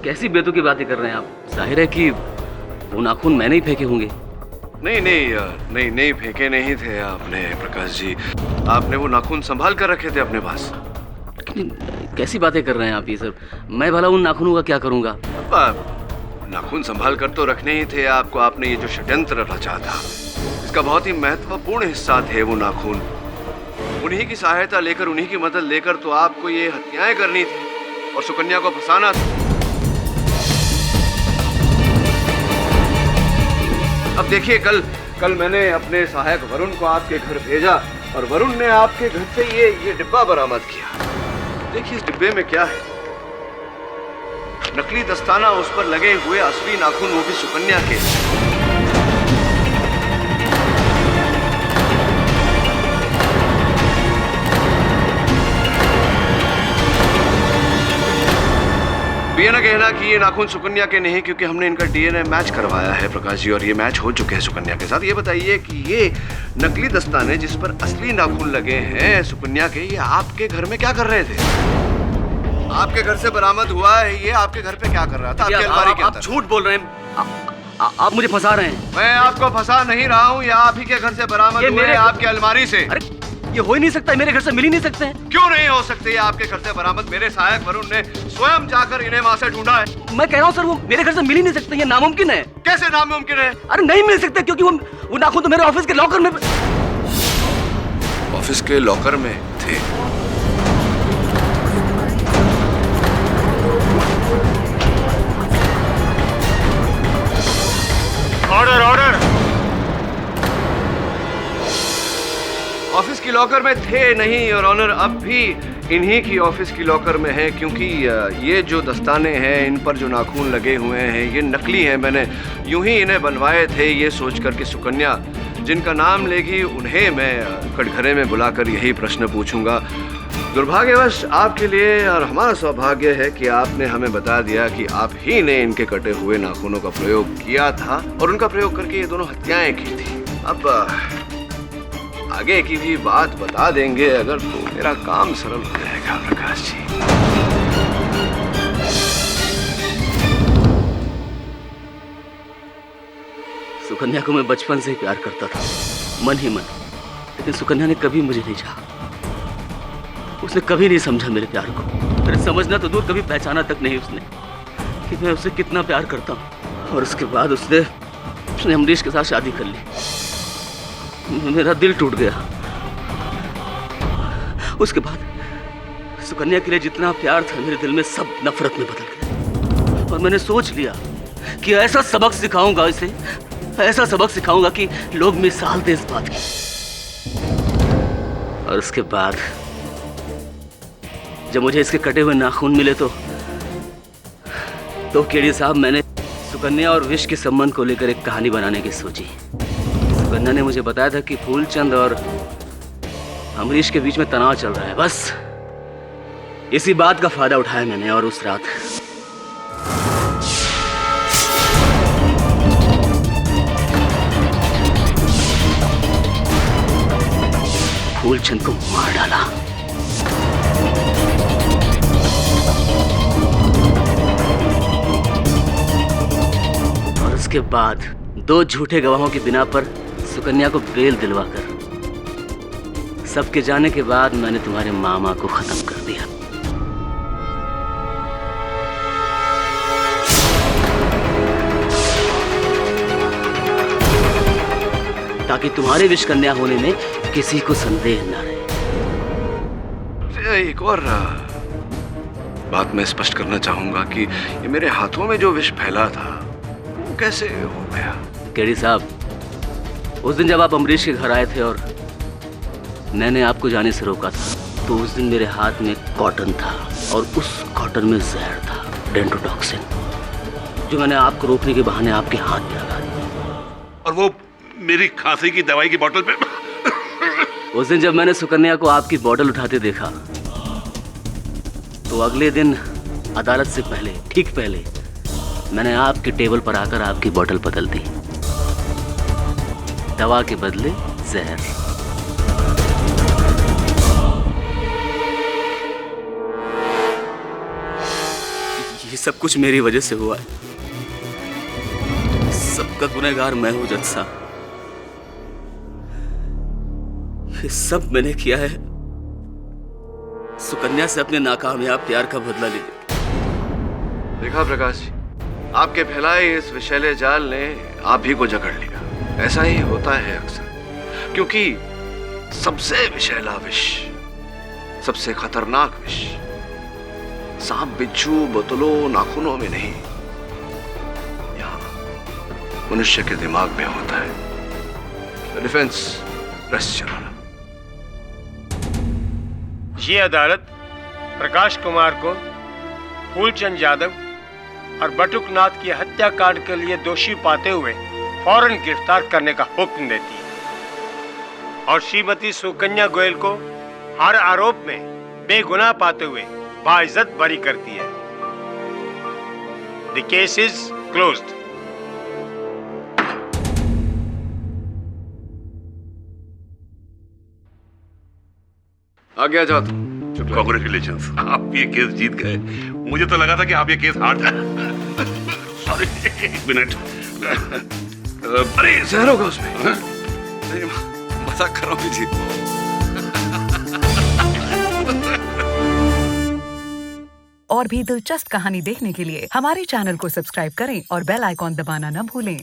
कैसी बेतुकी बातें कर रहे हैं आप? जाहिर है कि वो नाखून मैंने ही फेंके होंगे। नहीं, फेंके नहीं थे आपने प्रकाश जी। आपने वो नाखून संभाल कर रखे थे अपने पास। कैसी बातें कर रहे हैं आप ये सब? मैं भला उन नाखूनों का क्या करूंगा? नाखून संभाल कर तो रखने ही थे आपको। आपने ये जो षड्यंत्र रचा था, इसका बहुत ही महत्वपूर्ण हिस्सा थे वो नाखून। उन्हीं की सहायता लेकर, उन्हीं की मदद लेकर तो आपको ये हत्याएं करनी थी और सुकन्या को फंसाना था। अब देखिए, कल मैंने अपने सहायक वरुण को आपके घर भेजा और वरुण ने आपके घर से ये डिब्बा बरामद किया। देखिए इस डिब्बे में क्या है। नकली दस्ताना, उस पर लगे हुए असली नाखून, वो भी सुकन्या के। ये ना कहना कि ये नाखून सुकन्या के नहीं, क्योंकि हमने इनका डीएनए मैच करवाया है प्रकाश जी, और ये मैच हो चुके हैं सुकन्या के साथ। ये बताइए कि ये नकली दस्ताने जिस पर असली नाखून लगे हैं सुकन्या के, ये आपके घर में क्या कर रहे थे? आपके घर से बरामद हुआ है, ये आपके घर पे क्या कर रहा था? आपकी अलमारी के अंदर। आप झूठ बोल रहे हैं, आप मुझे फंसा रहे हैं। मैं आपको फंसा नहीं रहा हूँ, ये आप ही के घर से बरामद हुए हैं, आपकी अलमारी से। अरे ये हो ही नहीं सकता, मेरे घर से मिल ही नहीं सकते हैं। क्यों नहीं हो सकते? ये आपके घर से बरामद मेरे सहायक वरुण ने स्वयं जाकर इन्हें वहां से ढूंढा है। मैं कह रहा हूँ सर, वो मेरे घर से मिल ही नहीं सकते, ये नामुमकिन है। कैसे नामुमकिन है? अरे नहीं मिल सकते, क्योंकि वो नाखून तो मेरे ऑफिस के लॉकर में। ऑफिस के लॉकर में थे? Order order. ऑफिस की लॉकर में थे नहीं और ऑनर, अब भी इन्हीं की ऑफिस की लॉकर में है, क्योंकि ये जो दस्ताने हैं, इन पर जो नाखून लगे हुए हैं, ये नकली हैं। मैंने यूं ही इन्हें बनवाए थे, ये सोचकर कि सुकन्या जिनका नाम लेगी उन्हें मैं कटघरे में बुलाकर यही प्रश्न पूछूंगा। दुर्भाग्यवश आपके लिए और हमारा सौभाग्य है कि आपने हमें बता दिया कि आप ही ने इनके कटे हुए नाखूनों का प्रयोग किया था और उनका प्रयोग करके ये दोनों हत्याएं की थी। अब आगे की भी बात बता देंगे अगर, तो मेरा काम सरल हो जाएगा प्रकाश जी। सुकन्या को मैं बचपन से ही प्यार करता था, मन ही मन, लेकिन सुकन्या ने कभी मुझे नहीं चाहा। उसने कभी नहीं समझा मेरे प्यार को। अरे समझना तो दूर, कभी पहचाना तक नहीं उसने कि मैं उससे कितना प्यार करता हूँ। और उसके बाद उसने अमरीश के साथ शादी कर ली। मेरा दिल टूट गया। उसके बाद सुकन्या के लिए जितना प्यार था मेरे दिल में, सब नफरत में बदल गया। और मैंने सोच लिया कि ऐसा सबक सिखाऊंगा इसे, ऐसा सबक सिखाऊंगा कि लोग मिसाल दे इस बात की। और उसके बाद जब मुझे इसके कटे हुए नाखून मिले तो केडी साहब, मैंने सुकन्या और विश के संबंध को लेकर एक कहानी बनाने की सोची। सुकन्या ने मुझे बताया था कि फूलचंद और अमरीश के बीच में तनाव चल रहा है। बस इसी बात का फायदा उठाया मैंने, और उस रात फूलचंद को मार डाला। और उसके बाद 2 झूठे गवाहों की बिना पर सुकन्या को बेल दिलवाकर, सबके जाने के बाद मैंने तुम्हारे मामा को खत्म कर दिया। ताकि तुम्हारे विष कन्या होने में किसी को संदेह न रहे। एक और बात मैं स्पष्ट करना चाहूंगा कि ये मेरे हाथों में जो विष फैला था वो कैसे हो गया? केडी साहब, उस दिन जब आप अमरीश के घर आए थे और मैंने आपको जाने से रोका था, तो उस दिन मेरे हाथ में कॉटन था और उस कॉटन में जहर था, डेंड्रोटॉक्सिन, जो मैंने आपको रोकने के बहाने आपके हाथ में लगा दिया। और वो मेरी खांसी की दवाई की बोतल पे। उस दिन जब मैंने सुकन्या को आपकी बोतल उठाते देखा, तो अगले दिन अदालत से पहले, ठीक पहले, मैंने आपके टेबल पर आकर आपकी बोतल बदल दी। दवा के बदले जहर। ये सब कुछ मेरी वजह से हुआ है। सबका गुनहगार मैं हूं जज साहब। ये सब मैंने किया है सुकन्या से अपने नाकामयाब प्यार का बदला लेने। देखा प्रकाश जी, आपके फैलाए इस विषैले जाल ने आप ही को जकड़ लिया। ऐसा ही होता है अक्सर, क्योंकि सबसे विषैला विष, सबसे खतरनाक विष सांप, बिच्छू, बोतलों, नाखूनों में नहीं, यहाँ मनुष्य के दिमाग में होता है। डिफेंस प्रेस चलाना। ये अदालत प्रकाश कुमार को फूलचंद यादव और बटुकनाथ की हत्याकांड के लिए दोषी पाते हुए फौरन गिरफ्तार करने का हुक्म देती है और श्रीमती सुकन्या गोयल को हर आरोप में बेगुनाह पाते हुए बाइज्जत बरी करती है। The case is closed. आ गया जाओ तुम। कांग्रेचुलेशन, आप ये केस जीत गए। मुझे तो लगा था कि आप ये केस हार जाए। सॉरी, एक मिनट। अरे जहर होगा उसमें। नहीं, मजाक कर रहा हूँ जी। और भी दिलचस्प कहानी देखने के लिए हमारे चैनल को सब्सक्राइब करें और बेल आइकॉन दबाना न भूलें।